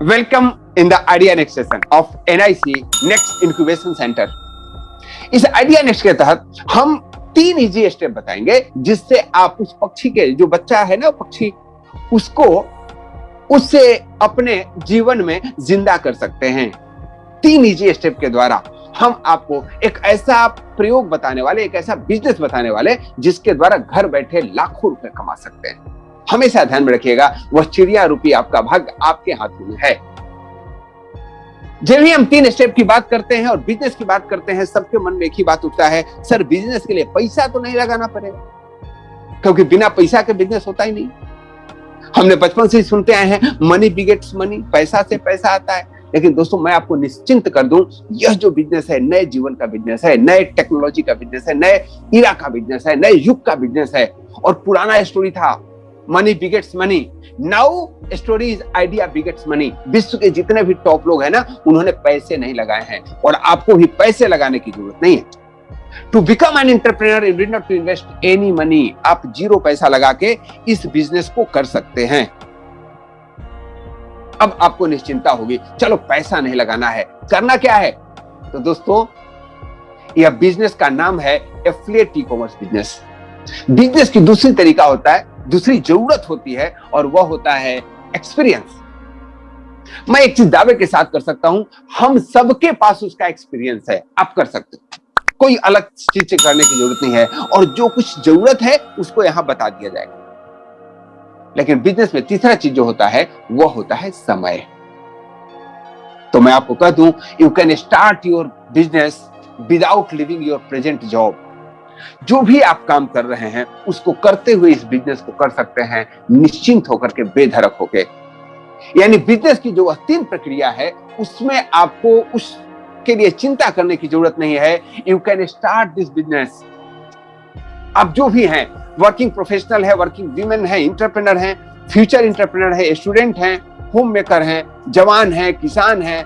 Welcome in the idea next session of NIC next incubation centre. इस idea next के तहत हम 3 easy step बताएंगे जिससे आप उस पक्षी के जो बच्चा है ना पक्षी उसको उससे अपने जीवन में जिंदा कर सकते हैं। 3 इजी स्टेप के द्वारा हम आपको एक ऐसा प्रयोग बताने वाले, एक ऐसा बिजनेस बताने वाले जिसके द्वारा घर बैठे लाखों रुपए कमा सकते हैं। हमेशा ध्यान में रखिएगा, वह चिड़िया रूपी आपका भाग्य आपके हाथों में है। जब भी हम 3 स्टेप की बात करते हैं और बिजनेस की बात करते हैं, सबके मन में एक ही बात उठता है, सर बिजनेस के लिए पैसा तो नहीं लगाना पड़ेगा, क्योंकि बिना पैसा के बिजनेस होता ही नहीं। हमने बचपन से ही सुनते आए हैं मनी बिगेट्स मनी, पैसा से पैसा आता है। लेकिन दोस्तों मैं आपको निश्चिंत कर दूं, यह जो बिजनेस है नए जीवन का बिजनेस है, नए टेक्नोलॉजी का बिजनेस है, नए इरा का बिजनेस है, नए युग का बिजनेस है। और पुराना स्टोरी था money begets money, now story is idea begets money. विश्व के जितने भी टॉप लोग हैं ना, उन्होंने पैसे नहीं लगाए हैं और आपको भी पैसे लगाने की जरूरत नहीं है। To become an entrepreneur you need not to invest any money. आप 0 पैसा लगा के इस बिजनेस को कर सकते हैं। अब आपको निश्चिंता होगी, चलो पैसा नहीं लगाना है, करना क्या है? तो दोस्तों यह बिजनेस का नाम है affiliate e commerce business. Business की दूसरी तरीका होता है, दूसरी जरूरत होती है और वह होता है एक्सपीरियंस। मैं एक चीज दावे के साथ कर सकता हूं, हम सबके पास उसका एक्सपीरियंस है, आप कर सकते हो, कोई अलग चीज करने की जरूरत नहीं है। और जो कुछ जरूरत है उसको यहां बता दिया जाएगा। लेकिन बिजनेस में तीसरा चीज जो होता है वह होता है समय। तो मैं आपको कह दूं, you can start your business without leaving your present job. जो भी आप काम कर रहे हैं उसको करते हुए इस बिजनेस को कर सकते हैं, निश्चिंत होकर के, बेधड़क होके। यानी बिजनेस की जो 3 प्रक्रिया है उसमें आपको उसके लिए चिंता करने की जरूरत नहीं है। You can start this business. आप जो भी हैं, वर्किंग प्रोफेशनल है, वर्किंग वीमेन है, एंटरप्रेन्योर हैं, फ्यूचर एंटरप्रेन्योर है, स्टूडेंट हैं, होम मेकर हैं, जवान हैं, किसान हैं,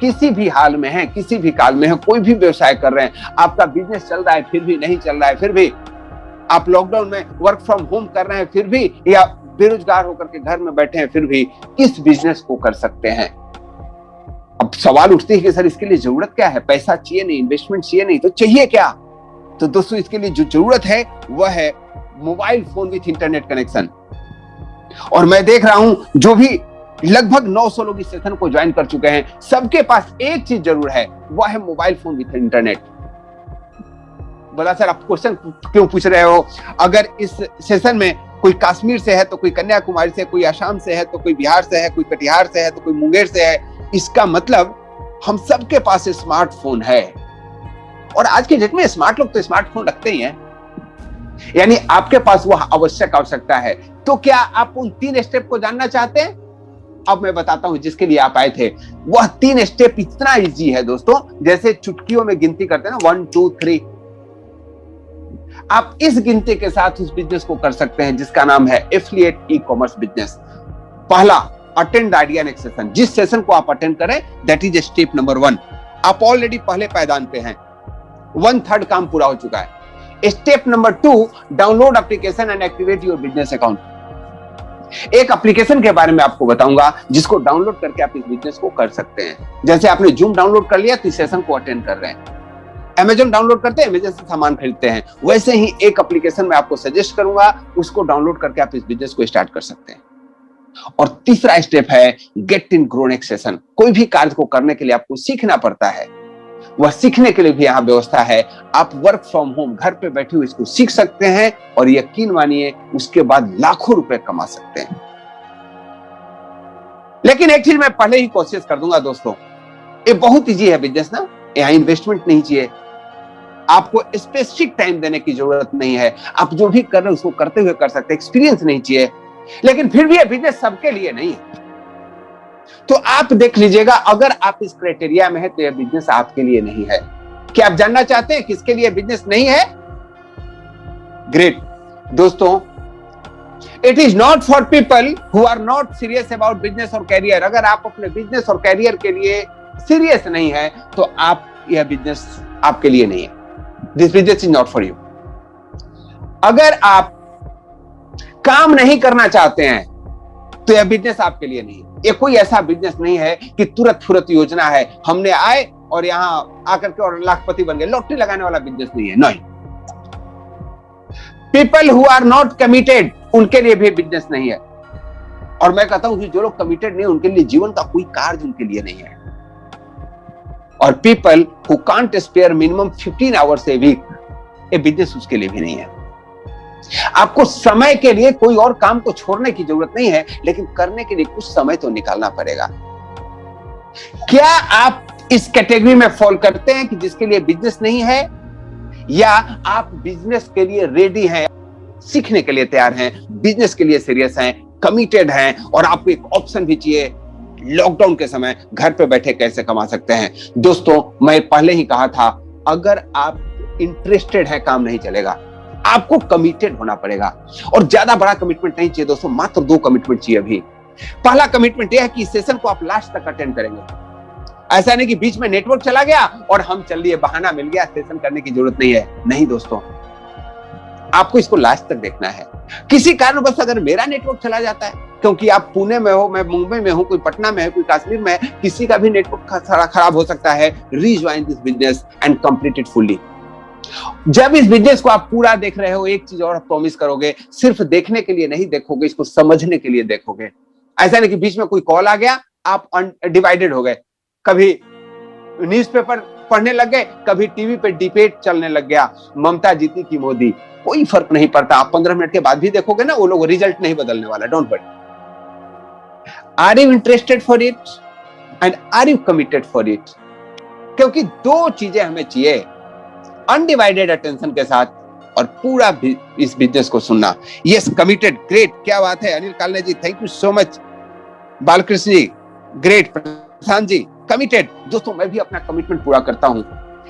किसी भी हाल में हैं, किसी भी काल में हैं, कोई भी व्यवसाय कर रहे हैं, आपका बिजनेस चल रहा है फिर भी नहीं चल रहा है, फिर भी आप लॉकडाउन में वर्क फ्रॉम होम कर रहे हैं फिर भी, या बेरोजगार होकर के घर में बैठे हैं फिर भी, इस बिजनेस को कर सकते हैं। अब सवाल उठते है कि सर इसके लिए जरूरत क्या है? पैसा चाहिए नहीं, इन्वेस्टमेंट चाहिए नहीं, तो चाहिए क्या? तो दोस्तों इसके लिए जो जरूरत है वह है mobile phone with internet connection. और मैं देख रहा हूं जो भी लगभग 900 लोग इस सेशन को ज्वाइन कर चुके हैं, सबके पास एक चीज जरूर है, वह है मोबाइल फोन विथ इंटरनेट। बोला सर आप क्वेश्चन क्यों पूछ रहे हो? अगर इस सेशन में कोई कश्मीर से है तो कोई कन्याकुमारी से, कोई असम से है तो कोई बिहार से है, कोई कटिहार से है तो कोई मुंगेर से है, इसका मतलब हम सबके पास स्मार्टफोन है। और आज के डेट में स्मार्ट लोग तो स्मार्टफोन रखते ही हैं, यानी आपके पास वह आवश्यकता है। तो क्या आप उन 3 स्टेप को जानना चाहते हैं? अब मैं बताता हूं जिसके लिए आप आए थे। वह 3 स्टेप इतना इजी है दोस्तों, जैसे चुटकियों में गिनती करते हैं ना, 1 2 3। आप इस गिनती के साथ उस बिजनेस को कर सकते हैं जिसका नाम है एफिलिएट ई कॉमर्स बिजनेस। पहला, अटेंड आइडिया नेक्स्ट सेशन। जिस सेशन को आप अटेंड करें दैट इज स्टेप नंबर 1। आप ऑलरेडी पहले पायदान पे हैं, 1/3 काम पूरा हो चुका है। Step number 2, download application and activate your business account. एक एप्लीकेशन के बारे में आपको बताऊंगा जिसको डाउनलोड करके आप इस बिजनेस को कर सकते हैं। जैसे आपने जूम डाउनलोड कर लिया तो इस सेशन को अटेंड कर रहे हैं, अमेजन डाउनलोड करते हैं, अमेजन से सामान खरीदते हैं, वैसे ही एक एप्लीकेशन मैं आपको सजेस्ट करूंगा, उसको डाउनलोड करके आप इस बिजनेस को स्टार्ट कर सकते हैं। और तीसरा स्टेप है get in grow next session. कोई भी कार्य को करने के लिए आपको सीखना पड़ता है, वह सीखने के लिए भी यहां व्यवस्था है। आप वर्क फ्रॉम होम घर पे बैठे हुए इसको सीख सकते हैं और यकीन मानिए उसके बाद लाखों रुपए कमा सकते हैं। लेकिन एक चीज मैं पहले ही कोशिश कर दूंगा दोस्तों, ये बहुत इजी है बिजनेस ना, यहां इन्वेस्टमेंट नहीं चाहिए, आपको स्पेसिफिक टाइम देने की जरूरत नहीं है, आप जो भी कर रहे हैं उसको करते हुए कर सकते हैं, एक्सपीरियंस नहीं चाहिए। लेकिन फिर भी ये बिजनेस सबके लिए नहीं है। तो आप देख लीजिएगा, अगर आप इस क्राइटेरिया में है तो यह बिजनेस आपके लिए नहीं है। क्या आप जानना चाहते हैं किसके लिए बिजनेस नहीं है? ग्रेट दोस्तों, it is not for people who are not serious about business और कैरियर। अगर आप अपने बिजनेस और कैरियर के लिए सीरियस नहीं है तो आप यह बिजनेस आपके लिए नहीं है। This business is not for you. अगर आप काम नहीं करना चाहते हैं तो यह बिजनेस आपके लिए नहीं है। ये कोई ऐसा बिजनेस नहीं है कि तुरंत फुरत योजना है, हमने आए और यहां आकर के और लाखपति बन गए, लॉटरी लगाने वाला बिजनेस नहीं है। नहीं, people who are not committed, उनके लिए भी बिजनेस नहीं है। और मैं कहता हूं कि जो लोग कमिटेड नहीं, उनके लिए जीवन का कोई कार्य उनके लिए नहीं है। और people who can't spare minimum 15 hours a week, ये बिजनेस उसके लिए भी नहीं है। आपको समय के लिए कोई और काम को छोड़ने की जरूरत नहीं है, लेकिन करने के लिए कुछ समय तो निकालना पड़ेगा। क्या आप इस कैटेगरी में फॉल करते हैं कि जिसके लिए बिजनेस नहीं है, या आप बिजनेस के लिए रेडी हैं, सीखने के लिए तैयार हैं, बिजनेस के लिए सीरियस हैं, कमिटेड हैं, और आपको एक ऑप्शन भी चाहिए लॉकडाउन के समय घर पे बैठे कैसे कमा सकते हैं? दोस्तों, मैं पहले ही कहा था, अगर आप इंटरेस्टेड हैं काम नहीं चलेगा, आपको कमिटेड होना पड़ेगा। और ज्यादा बड़ा कमिटमेंट नहीं चाहिए दोस्तों, मात्र 2 कमिटमेंट चाहिए अभी। पहला कमिटमेंट यह है कि इस सेशन को आप लास्ट तक अटेंड करेंगे। ऐसा नहीं कि बीच में नेटवर्क चला गया और हम चल लिए, बहाना मिल गया, सेशन करने की जरूरत नहीं है। नहीं दोस्तों, आपको इसको लास्ट तक देखना है। किसी कारणवश अगर मेरा नेटवर्क चला जाता है, क्योंकि आप पुणे में हो, मैं मुंबई में हूं, कोई पटना में है, कोई कश्मीर में है, किसी का भी नेटवर्क खराब हो सकता है, rejoin this business and complete it fully. जब इस बिजनेस को आप पूरा देख रहे हो, एक चीज और प्रॉमिस करोगे, सिर्फ देखने के लिए नहीं देखोगे, इसको समझने के लिए देखोगे। ऐसा नहीं कि बीच में कोई कॉल आ गया, आप डिवाइडेड हो गए, कभी न्यूज़पेपर पढ़ने लग गए, कभी टीवी पे डिबेट चलने लग गया, ममता जीती कि मोदी, कोई फर्क नहीं पड़ता। आप 15 मिनट के बाद भी देखोगे ना, वो लोग रिजल्ट नहीं बदलने वाला। Don't worry. Are you interested for it and are you committed for it? क्योंकि 2 चीजें हमें चाहिए, अनडिवाइडेड अटेंशन के साथ और पूरा इस बिजनेस को सुनना। यस, कमिटेड, ग्रेट, क्या बात है Anil Kalne ji, thank you so much. Balakrishna ji, great. Prashant ji, committed. दोस्तों, मैं भी अपना कमिटमेंट पूरा करता हूं।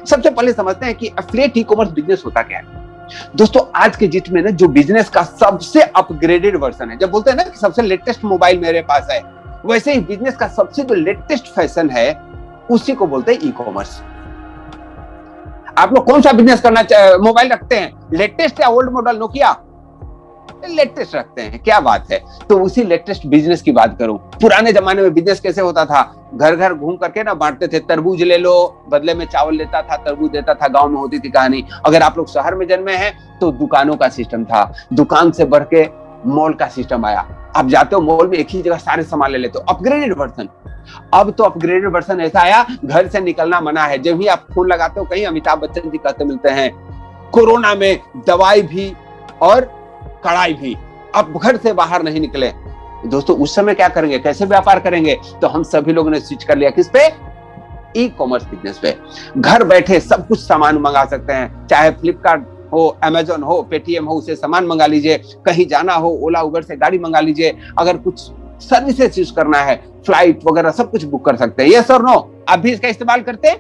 सबसे पहले समझते हैं कि एफिलिएट ई कॉमर्स बिजनेस होता क्या है। दोस्तों, आज के डेट में ना, जो बिजनेस का सबसे अपग्रेडेड वर्जन है, जब बोलते हैं ना कि सबसे लेटेस्ट मोबाइल मेरे पास है, वैसे ही बिजनेस का सबसे जो लेटेस्ट फैशन है, उसी को बोलते हैं ई कॉमर्स। आप लोग कौन सा बिजनेस करना मोबाइल रखते हैं, लेटेस्ट या ओल्ड मॉडल नोकिया? लेटेस्ट रखते हैं, क्या बात है। तो उसी लेटेस्ट बिजनेस की बात करूं। पुराने जमाने में बिजनेस कैसे होता था? घर घर घूम करके ना बांटते थे, तरबूज ले लो, बदले में चावल लेता था, तरबूज देता था। गांव में होती थी कहानी। अगर आप लोग शहर में जन्मे हैं तो दुकानों का सिस्टम था, दुकान से बढ़ के मॉल का सिस्टम आया। आप जाते हो मॉल में, एक ही जगह सारे सामान ले लेते हो, अपग्रेडेड वर्जन। अब तो अपग्रेडेड वर्जन ऐसा आया, घर से निकलना मना है। जब भी आप फोन लगाते हो कहीं, अमिताभ बच्चन जी कहते मिलते हैं, कोरोना में दवाई भी और कड़ाई भी, अब घर से बाहर नहीं निकले। दोस्तों, उस समय क्या करेंगे, कैसे व्यापार करेंगे? तो हम सभी लोगों ने स्विच कर लिया, किस पे? ई कॉमर्स बिजनेस पे। घर बैठे सब कुछ सामान मंगा सकते हैं, चाहे फ्लिपकार्ट हो, अमेजन हो, पेटीएम हो, उसे सामान मंगा लीजिए। कहीं जाना हो, ओला उबर से गाड़ी मंगा लीजिए। अगर कुछ सर्विसेज यूज करना है, फ्लाइट वगैरह सब कुछ बुक कर सकते हैं। यस और नो? आप भी इसका इस्तेमाल करते हैं?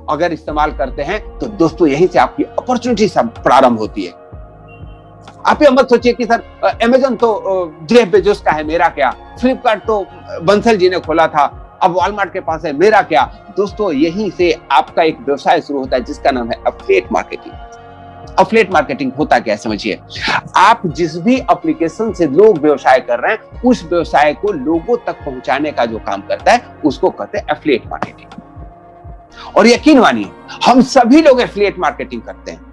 अगर इस्तेमाल करते हैं तो दोस्तों, यहीं से आपकी अपॉर्चुनिटी सब प्रारंभ होती है। आप ये मत सोचिए कि सर अमेजन तो जेफ बेजोस का है, मेरा क्या? फ्लिपकार्ट तो बंसल जी ने खोला था, अब वॉलमार्ट के पास है, मेरा क्या? दोस्तों, यहीं से आपका एक व्यवसाय शुरू होता है जिसका नाम है एफिलिएट मार्केटिंग। एफिलिएट मार्केटिंग होता क्या है समझिए। आप जिस भी एप्लीकेशन से लोग व्यवसाय कर रहे हैं, उस व्यवसाय को लोगों तक पहुंचाने का जो काम करता है, उसको कहते हैं एफिलिएट मार्केटिंग। और यकीन मानिए, हम सभी लोग एफिलिएट मार्केटिंग करते हैं।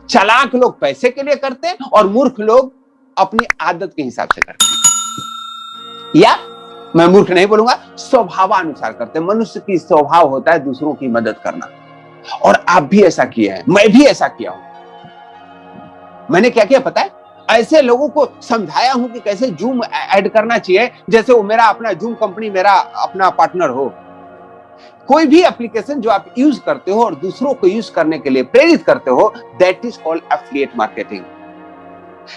चालाक लोग पैसे के लिए करते हैं और मूर्ख लोग अपनी आदत के हिसाब से करते हैं, या मैं मूर्ख नहीं बोलूंगा, स्वभावानुसार करते हैं। मनुष्य की स्वभाव होता है दूसरों की मदद करना, और आप भी ऐसा किए हैं, मैं भी ऐसा किया हूं। मैंने क्या किया पता है? ऐसे लोगों को समझाया हूं कि कैसे जूम ऐड करना चाहिए, जैसे वो मेरा अपना जूम कंपनी मेरा अपना पार्टनर हो। कोई भी एप्लीकेशन जो आप यूज करते हो और दूसरों को यूज करने के लिए प्रेरित करते हो, that is called affiliate marketing.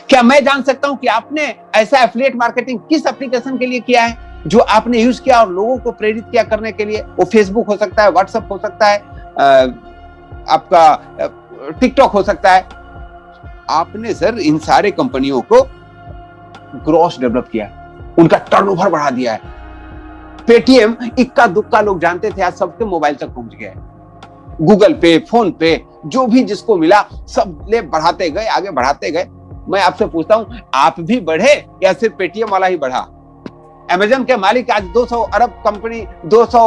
क्या मैं जान सकता हूं कि आपने ऐसा एफिलिएट मार्केटिंग किस एप्लीकेशन के लिए किया है, जो आपने यूज किया और लोगों को प्रेरित किया करने के लिए? वो फेसबुक हो सकता है, व्हाट्सएप हो सकता है, आपका टिकटॉक हो सकता है। आपने सर इन सारे कंपनियों को ग्रॉस डेवलप किया, उनका टर्नओवर बढ़ा दिया है। पेटीएम इक्का दुक्का लोग जानते थे, आज सबके मोबाइल तक पहुंच गए। गूगल पे, फोन पे, जो भी जिसको मिला सब ले बढ़ाते गए, आगे बढ़ाते गए। मैं आपसे पूछता हूं, आप भी बढ़े या सिर्फ पेटीएम वाला ही बढ़ा? अमेजन के मालिक आज 200 अरब कंपनी 200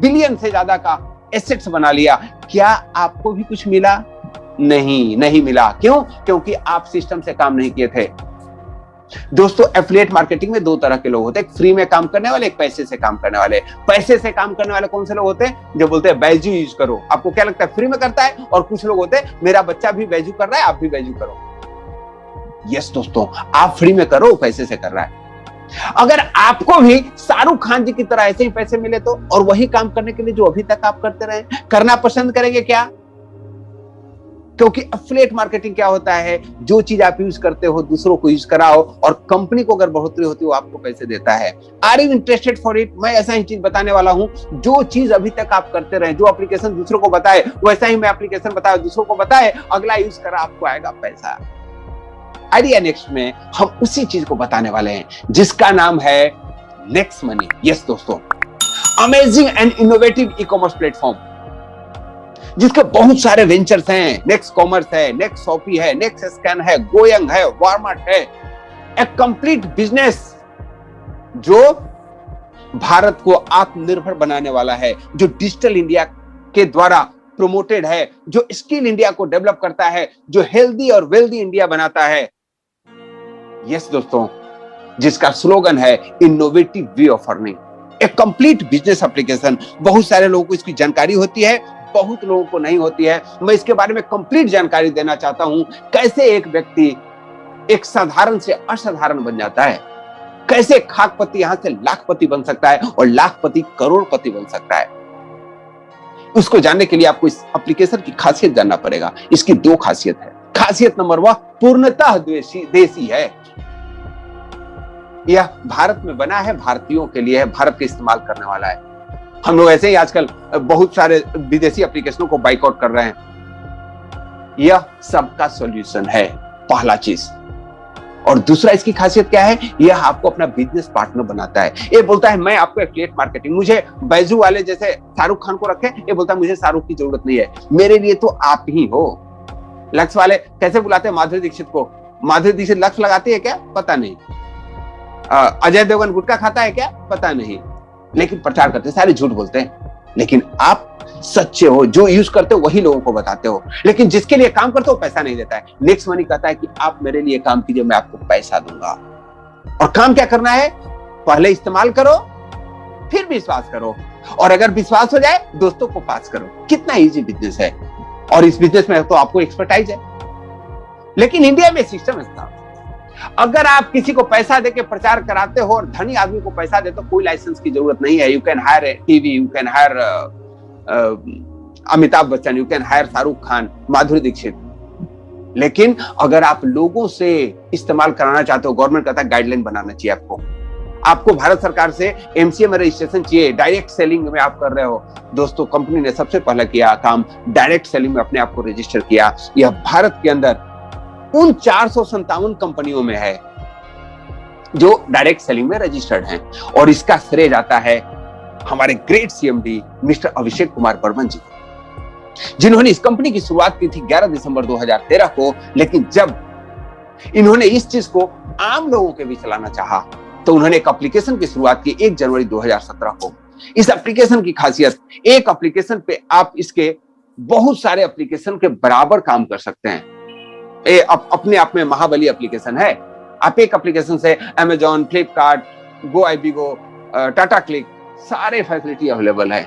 बिलियन से ज्यादा का एसेट्स बना लिया। क्या आपको भी कुछ मिला? नहीं मिला। क्यों? क्योंकि आप सिस्टम से काम नहीं किए थे। दोस्तों, एफिलिएट मार्केटिंग में दो तरह के लोग होते हैं, एक फ्री में काम करने वाले, एक पैसे से काम करने वाले। पैसे से काम करने वाले कौन से लोग होते हैं? जो बोलते हैं बैजू यूज करो। आपको क्या लगता है? फ्री में करता है। और कुछ लोग होते हैं, मेरा बच्चा भी बैजू कर रहा है, आप भी बैजू करो। यस दोस्तों, आप फ्री में करो, पैसे से कर रहा है। अगर आपको भी शाहरुख खान जी की तरह ऐसे ही पैसे मिले तो, और वही काम करने के लिए जो अभी तक आप करते रहे, करना पसंद करेंगे क्या? क्योंकि एफिलिएट मार्केटिंग क्या होता है? जो चीज आप यूज करते हो दूसरों को यूज कराओ, और कंपनी को अगर बढ़ोतरी होती है वो आपको पैसे देता है। Are you interested for it? मैं ऐसा ही चीज बताने वाला हूं, जो चीज अभी तक आप करते रहे, जो एप्लीकेशन दूसरों को बताए, वैसा ही मैं एप्लीकेशन बताया, दूसरों को बताए, अगला यूज करा, आपको आएगा पैसा। आइडिया नेक्स्ट में हम उसी चीज को बताने वाले हैं जिसका नाम है नेक्स्ट मनी। यस दोस्तों, amazing and innovative e commerce platform जिसके बहुत सारे वेंचर्स हैं। नेक्स्ट कॉमर्स है, नेक्स्ट शॉपी है, नेक्स्ट स्कैन है, गोयंग है, वारमार्ट है। एक कंप्लीट बिजनेस जो भारत को आत्मनिर्भर बनाने वाला है, जो डिजिटल इंडिया के द्वारा प्रोमोटेड है, जो स्किल इंडिया को डेवलप करता है, जो हेल्दी और वेल्दी इंडिया बनाता है। यस दोस्तों, जिसका स्लोगन है इनोवेटिव वे ऑफ अर्निंग। एक कंप्लीट बिजनेस एप्लीकेशन। बहुत सारे लोगों को इसकी जानकारी होती है, बहुत लोगों को नहीं होती है। मैं इसके बारे में कंप्लीट जानकारी देना चाहता हूं। कैसे एक व्यक्ति एक साधारण से असाधारण बन जाता है, कैसे खाकपति यहां से लाखपति बन सकता है, और लाखपति करोड़पति बन सकता है। उसको जानने के लिए आपको इस एप्लीकेशन की खासियत जानना पड़ेगा। इसकी दो खासियत है। खासियत नंबर 1, पूर्णतः देसी है। यह भारत में बना है, भारतीयों के लिए है, भारत के इस्तेमाल करने वाला है। हम लोग ऐसे ही आजकल बहुत सारे विदेशी एप्लीकेशनों को बाइकआउट कर रहे हैं। यह सबका सॉल्यूशन है, पहला चीज। और दूसरा, इसकी खासियत क्या है? यह आपको अपना बिजनेस पार्टनर बनाता है। ये बोलता है मैं आपको एफिलिएट मार्केटिंग, मुझे बैजू वाले जैसे शाहरुख खान को रखे, ये बोलता है मुझे शाहरुख की जरूरत नहीं है, मेरे लिए तो आप ही हो। लक्ष्य वाले कैसे बुलाते हैं माधुरी दीक्षित को? माधुरी दीक्षित लक्ष्य लगाती है क्या? पता नहीं। अजय देवगन गुटखा खाता है क्या? पता नहीं। लेकिन प्रचार करते, सारे झूठ बोलते हैं। लेकिन आप सच्चे हो, जो यूज करते हो वही लोगों को बताते हो। लेकिन जिसके लिए काम करते हो पैसा नहीं देता है। नेक्स्ट मनी कहता है कि आप मेरे लिए काम कीजिए, मैं आपको पैसा दूंगा। और काम क्या करना है? पहले इस्तेमाल करो, फिर विश्वास करो, और अगर विश्वास हो जाए दोस्तों को पास करो। कितना इजी बिजनेस है। और इस बिजनेस में तो आपको एक्सपर्टाइज है। लेकिन इंडिया में सिस्टम था, अगर आप किसी को पैसा देके प्रचार कराते हो और धनी आदमी को पैसा देते हो, कोई लाइसेंस की जरूरत नहीं है। You can hire TV, you can hire Amitabh Bachchan, you can hire Shahrukh Khan, Madhuri Dixit. लेकिन अगर आप लोगों से इस्तेमाल कराना चाहते हो, गवर्नमेंट कहता है गाइडलाइन बनाना चाहिए आपको भारत सरकार से एमसीए में रजिस्ट्रेशन चाहिए। डायरेक्ट सेलिंग में आप कर रहे हो। दोस्तों, कंपनी ने सबसे पहले किया काम, डायरेक्ट सेलिंग में अपने आप को रजिस्टर किया। यह भारत के अंदर उन 457 कंपनियों में है जो डायरेक्ट सेलिंग में रजिस्टर्ड हैं। और इसका श्रेय जाता है हमारे great CMD mister Abhishek Kumar Burman जी, जिन्होंने इस कंपनी की शुरुआत की थी 11 दिसंबर 2013 को। लेकिन जब इन्होंने इस चीज को आम लोगों के बीच चलाना चाहा, तो उन्होंने एक एप्लीकेशन की शुरुआत की 1 जनवरी 2017 को। इस एप्लीकेशन की खासियत, एक एप्लीकेशन पे आप इसके बहुत सारे एप्लीकेशन के बराबर काम कर सकते हैं। ये अपने आप में महाबली एप्लीकेशन है। आप एक एप्लीकेशन से अमेजॉन, फ्लिपकार्ट, गो आईबीगो, टाटा क्लिक, सारे फैसिलिटी अवेलेबल है।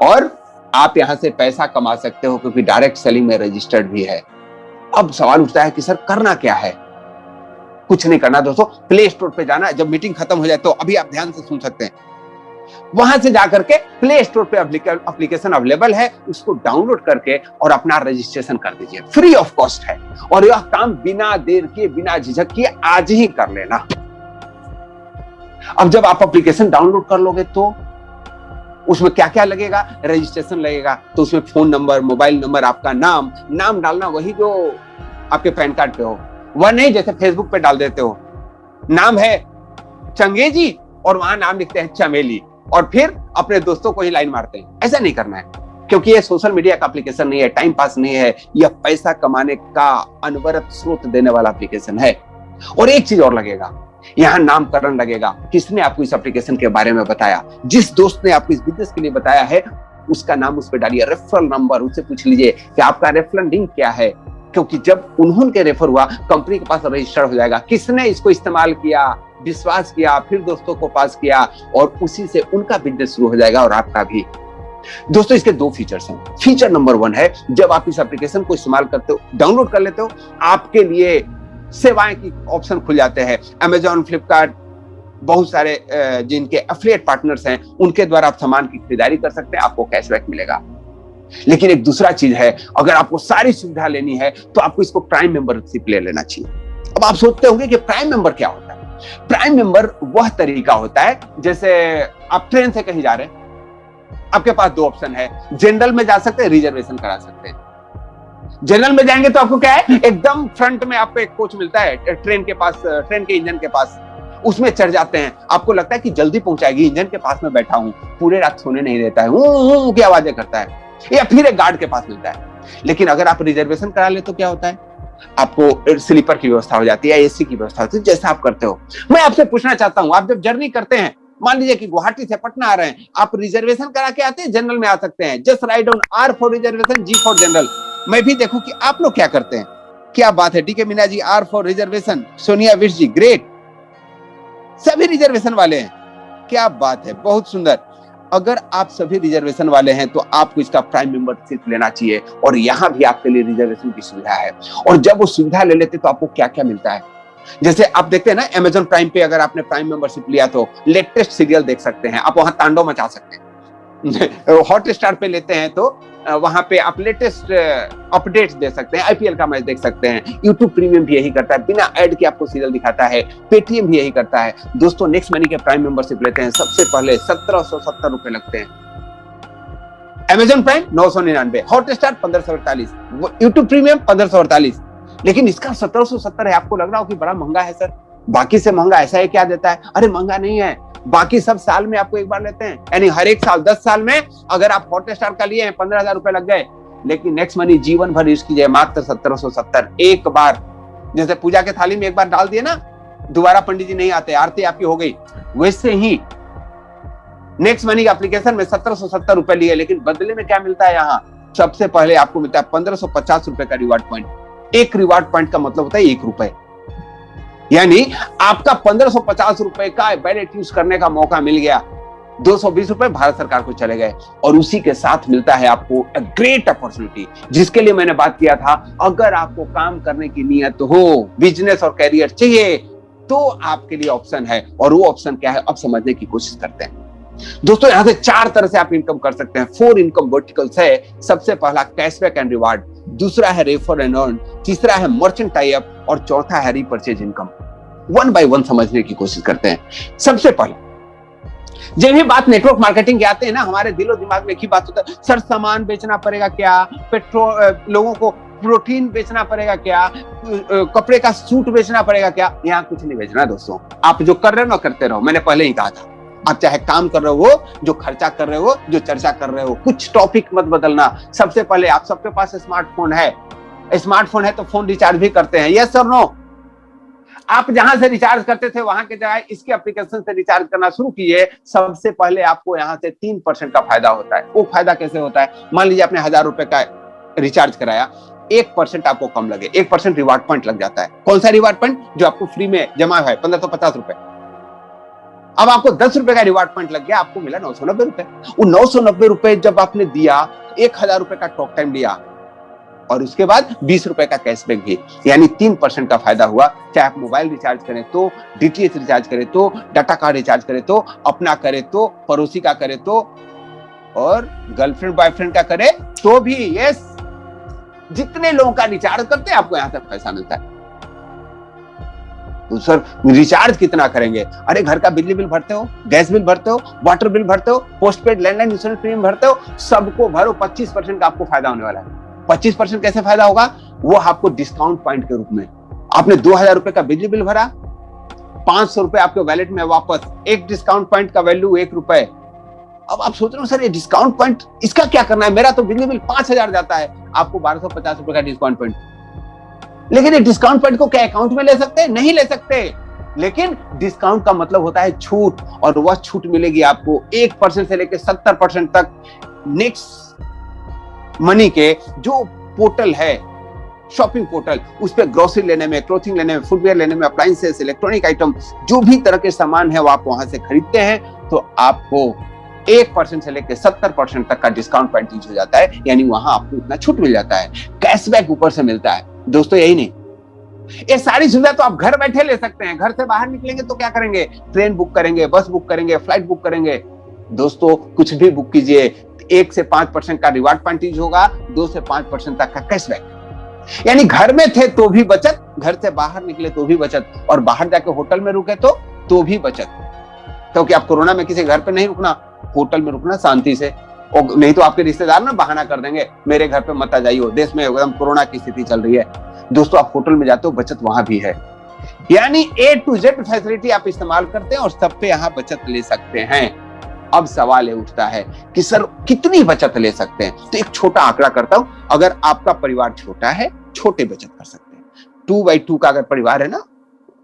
और आप यहां से पैसा कमा सकते हो क्योंकि डायरेक्ट सेलिंग में रजिस्टर्ड भी है। अब सवाल उठता है कि सर करना क्या है? कुछ नहीं करना दोस्तों, प्ले स्टोर पे जाना। जब मीटिंग खत्म हो जाए तो अभी आप ध्यान से सुन सकते हैं, वहां से जाकर के प्ले स्टोर पे एप्लीकेशन अवेलेबल है, उसको डाउनलोड करके और अपना रजिस्ट्रेशन कर दीजिए। फ्री ऑफ कॉस्ट है। और यह काम बिना देर के, बिना झिझक के आज ही कर लेना। अब जब आप एप्लीकेशन डाउनलोड कर लोगे तो उसमें क्या क्या लगेगा? रजिस्ट्रेशन लगेगा। तो उसमें फोन नंबर, मोबाइल नंबर, आपका नाम डालना वही जो आपके पैन कार्ड पे हो, वह नहीं जैसे फेसबुक पे डाल देते हो। नाम है चंगेजी और वहां नाम लिखते हैं चमेली, और फिर अपने दोस्तों को ही लाइन मारते हैं। ऐसा नहीं करना है। क्योंकि ये सोशल मीडिया का एप्लीकेशन नहीं है, टाइम पास नहीं है, यह पैसा कमाने का अनवरत स्रोत देने वाला एप्लीकेशन है। और एक चीज और लगेगा, यहां नामकरण लगेगा। किसने आपको इस एप्लीकेशन के बारे में बताया? जिस दोस्त ने आपको इस बिजनेस के लिए बताया है उसका नाम उस पर डालिए, रेफरल नंबर, उससे पूछ लीजिए कि आपका रेफरल लिंक क्या है, क्योंकि जब उन्होंने रेफर हुआ कंपनी के पास रजिस्टर हो जाएगा। किसने इसको इस्तेमाल किया, विश्वास किया, फिर दोस्तों को पास किया और उसी से उनका बिजनेस शुरू हो जाएगा और आपका भी। दोस्तों इसके दो फीचर्स हैं। फीचर नंबर 1 है, जब आप इस एप्लीकेशन को इस्तेमाल करते हो, डाउनलोड कर लेते हो, आपके लिए सेवाएं की ऑप्शन खुल जाते हैं। अमेजॉन, फ्लिपकार्ट, बहुत सारे जिनके एफिलिएट पार्टनर्स हैं उनके द्वारा आप सामान की खरीदारी कर सकते हैं, आपको कैशबैक मिलेगा। लेकिन एक दूसरा चीज है, अगर आपको सारी सुविधा लेनी है तो आपको इसको प्राइम मेंबरशिप ले लेना चाहिए। अब आप सोचते होंगे कि प्राइम मेंबर क्या होता है? प्राइम मेंबर वह तरीका होता है, जैसे आप ट्रेन से कहीं जा रहे हैं, आपके पास 2 ऑप्शन है, जनरल में जा सकते हैं, रिजर्वेशन करा सकते हैं। जनरल में जाएंगे तो आपको क्या है, एकदम फ्रंट में आपको एक कोच मिलता है ट्रेन के पास, ट्रेन के इंजन के पास, उसमें चढ़ जाते हैं। आपको लगता है कि जल्दी पहुंचाएगी, इंजन के पास में बैठा हूं, पूरे रात सोने नहीं देता है, की आवाजें करता है, या फिर एक गार्ड के पास मिलता है। लेकिन अगर आप रिजर्वेशन करा ले तो क्या होता है, आपको स्लीपर की व्यवस्था हो जाती है, एसी की व्यवस्था होती है, जैसा आप करते हो। मैं आपसे पूछना चाहता हूं, आप जब जर्नी करते हैं, मान लीजिए कि गुवाहाटी से पटना आ रहे हैं, आप रिजर्वेशन करा के आते हैं, जनरल में आ सकते हैं। Just write on R for reservation, G for general. मैं भी देखूं कि आप लोग क्या करते हैं। क्या बात है, DK Meena ji R for reservation, Sonia Vish ji great, सभी रिजर्वेशन वाले हैं, क्या बात है, बहुत सुंदर। अगर आप सभी रिजर्वेशन वाले हैं तो आपको इसका प्राइम मेंबरशिप लेना चाहिए, और यहां भी आपके लिए रिजर्वेशन की सुविधा है। और जब वो सुविधा ले लेते तो आपको क्या क्या मिलता है, जैसे आप देखते हैं ना अमेजॉन प्राइम पे, अगर आपने प्राइम मेंबरशिप लिया तो लेटेस्ट सीरियल देख सकते हैं, आप वहां तांडव मचा सकते हैं। हॉट स्टार पे लेते हैं तो वहां पे आप लेटेस्ट अपडेट्स दे सकते हैं, आईपीएल का मैच देख सकते हैं। यूट्यूब प्रीमियम भी यही करता है, बिना ऐड के आपको सीरियल दिखाता है। पेटीएम भी यही करता है। दोस्तों नेक्स्ट मनी के प्राइम मेंबरशिप लेते हैं, सबसे पहले 1770 रुपए लगते हैं। Amazon prime 999, hot star 1548, YouTube premium 1548। लेकिन इसका 1770 है। आपको लग रहा हो कि बड़ा महंगा है सर, बाकी से महंगा ऐसा है क्या देता है? अरे महंगा नहीं है, बाकी सब साल में आपको एक बार लेते हैं, यानी हर एक साल 10 साल में अगर आप हॉट स्टार का लिए हैं 15,000 रुपए लग गए। लेकिन नेक्स्ट मनी जीवन भर यूज कीजिए, मात्र 1770 एक बार। जैसे पूजा के थाली में एक बार डाल दिए ना, दोबारा पंडित जी नहीं आते, आरती आपकी हो गई, वैसे ही नेक्स्ट मनी एप्लीकेशन में 1770 रुपए लिए, लेकिन बदले में क्या मिलता है? यहाँ सबसे पहले आपको मिलता है 1550 रुपए का रिवार्ड पॉइंट। एक रिवार्ड पॉइंट का मतलब होता है 1 रुपए, यानी आपका 1550 रुपए का वैलेट यूज करने का मौका मिल गया। 220 रुपए भारत सरकार को चले गए, और उसी के साथ मिलता है आपको अ ग्रेट अपॉर्चुनिटी, जिसके लिए मैंने बात किया था। अगर आपको काम करने की नियत हो, बिजनेस और कैरियर चाहिए, तो आपके लिए ऑप्शन है। और वो ऑप्शन क्या है, अब समझने की कोशिश करते हैं। दोस्तों यहां से 4 तरह से आप इनकम कर सकते हैं। 4 इनकम वर्टिकल्स है। सबसे पहला कैशबैक एंड रिवार्ड, दूसरा है रेफर एंड अर्न, तीसरा है मर्चेंट टाई अप, और चौथा है रीपरचेज इनकम। 1 बाय 1 समझने की कोशिश करते हैं। सबसे पहले जब भी बात नेटवर्क मार्केटिंग के आते हैं ना, हमारे दिलो दिमाग में एक ही बात होता है, सर सामान बेचना पड़ेगा क्या, पेट्रोल, लोगों को प्रोटीन बेचना पड़ेगा क्या, कपड़े का सूट बेचना पड़ेगा क्या? यहाँ कुछ नहीं बेचना दोस्तों, आप जो कर रहे हो ना करते रहो। मैंने पहले ही कहा था, आप चाहे काम कर रहे हो, जो खर्चा कर रहे हो, जो चर्चा कर रहे हो, कुछ टॉपिक मत बदलना। सबसे पहले आप सबके पास स्मार्टफोन है, स्मार्टफोन है तो फोन रिचार्ज भी करते हैं, यस और नो? आप जहां से रिचार्ज करते थे वहां के जगह इसके एप्लीकेशन से रिचार्ज करना शुरू कीजिए। सबसे पहले आपको यहां से 3% का फायदा होता है। वो फायदा कैसे होता है? मान लीजिए आपने 1000 रुपए का रिचार्ज कराया, 1% आपको कम लगे, 1% रिवार्ड पॉइंट लग जाता है। कौन सा रिवार्ड पॉइंट? जो आपको फ्री में जमा है 1550 रुपए। अब आपको 10 रुपए का रिवार्ड पॉइंट लग गया, आपको मिला 990 रुपए। वो 990 रुपए जब आपने दिया, 1000 रुपए का टॉक टाइम लिया, और उसके बाद 20 रुपए का कैशबैक भी, यानी 3% का फायदा हुआ। चाहे आप मोबाइल रिचार्ज करें तो, डीटीएच रिचार्ज करें तो, डाटा कार्ड रिचार्ज करें तो, अपना करें तो, पड़ोसी का करें तो, और गर्लफ्रेंड बॉयफ्रेंड का करें तो भी। यस, जितने लोगों का रिचार्ज करते हैं आपको यहां तक पैसा मिलता है। तो सर रिचार्ज कितना करेंगे? अरे घर का बिजली बिल भरते हो, गैस बिल भरते हो, वाटर बिल भरते हो, पोस्टपेड लैंडलाइन इंश्योरेंस प्रीमियम भरते हो, सबको भरो, 25% का आपको फायदा होने वाला है। 25% कैसे फायदा होगा? वो आपको डिस्काउंट पॉइंट के रूप में। आपने 2000 रुपए का बिजली बिल भरा, 500 रुपए आपके वैलेट में वापस, एक डिस्काउंट पॉइंट का वैल्यू 1 रुपए, अब आप सोच रहे हो सर ये डिस्काउंट पॉइंट इसका क्या करना है, मेरा तो बिजली बिल 5,000 जाता है, आपको 1250 रुपए का डिस्काउंट पॉइंट। लेकिन ये डिस्काउंट पॉइंट को क्या अकाउंट में ले सकते हैं? नहीं ले सकते। लेकिन डिस्काउंट का मतलब होता है छूट, और वह छूट मिलेगी आपको 1% से लेकर 70% तक। नेक्स्ट मनी के जो पोर्टल है, शॉपिंग पोर्टल, उस पर ग्रोसरी लेने में, क्लोथिंग लेने में, फुटवेयर लेने में, अप्लायंसेस, इलेक्ट्रॉनिक आइटम, जो भी तरह के सामान है वो आप वहां से खरीदते हैं तो आपको 1% से लेकर 70% तक का डिस्काउंट पॉइंट यूज हो जाता है, यानी वहां आपको इतना छूट मिल जाता है, कैशबैक ऊपर से मिलता है। दोस्तों यही नहीं, ये सारी सुविधा तो आप घर बैठे ले सकते हैं। घर से बाहर निकलेंगे तो क्या करेंगे? ट्रेन बुक करेंगे, बस बुक करेंगे, फ्लाइट बुक करेंगे। दोस्तों कुछ भी बुक कीजिए, 1 से 5% का रिवार्ड पॉइंट यूज होगा, 2 से 5% तक का कैशबैक। यानी घर में थे तो भी बचत, घर से बाहर निकले तो भी बचत, और बाहर जाके होटल में रुके तो भी बचत। क्योंकि आप कोरोना में किसी घर पे नहीं रुकना, होटल में रुकना शांति से, और नहीं तो आपके रिश्तेदार ना बहाना कर देंगे, मेरे घर पे मत आ जाइए, देश में एकदम कोरोना की स्थिति चल रही है। दोस्तों आप होटल में जाते हो, बचत वहां भी है। यानी A to Z फैसिलिटी आप इस्तेमाल करते हैं और सब पे यहाँ बचत ले सकते हैं। अब सवाल ये उठता है कि सर कितनी बचत ले सकते हैं? तो एक छोटा आंकड़ा करता हूं, अगर आपका परिवार छोटा है, छोटे बचत कर सकते हैं। 2x2 का अगर परिवार है ना,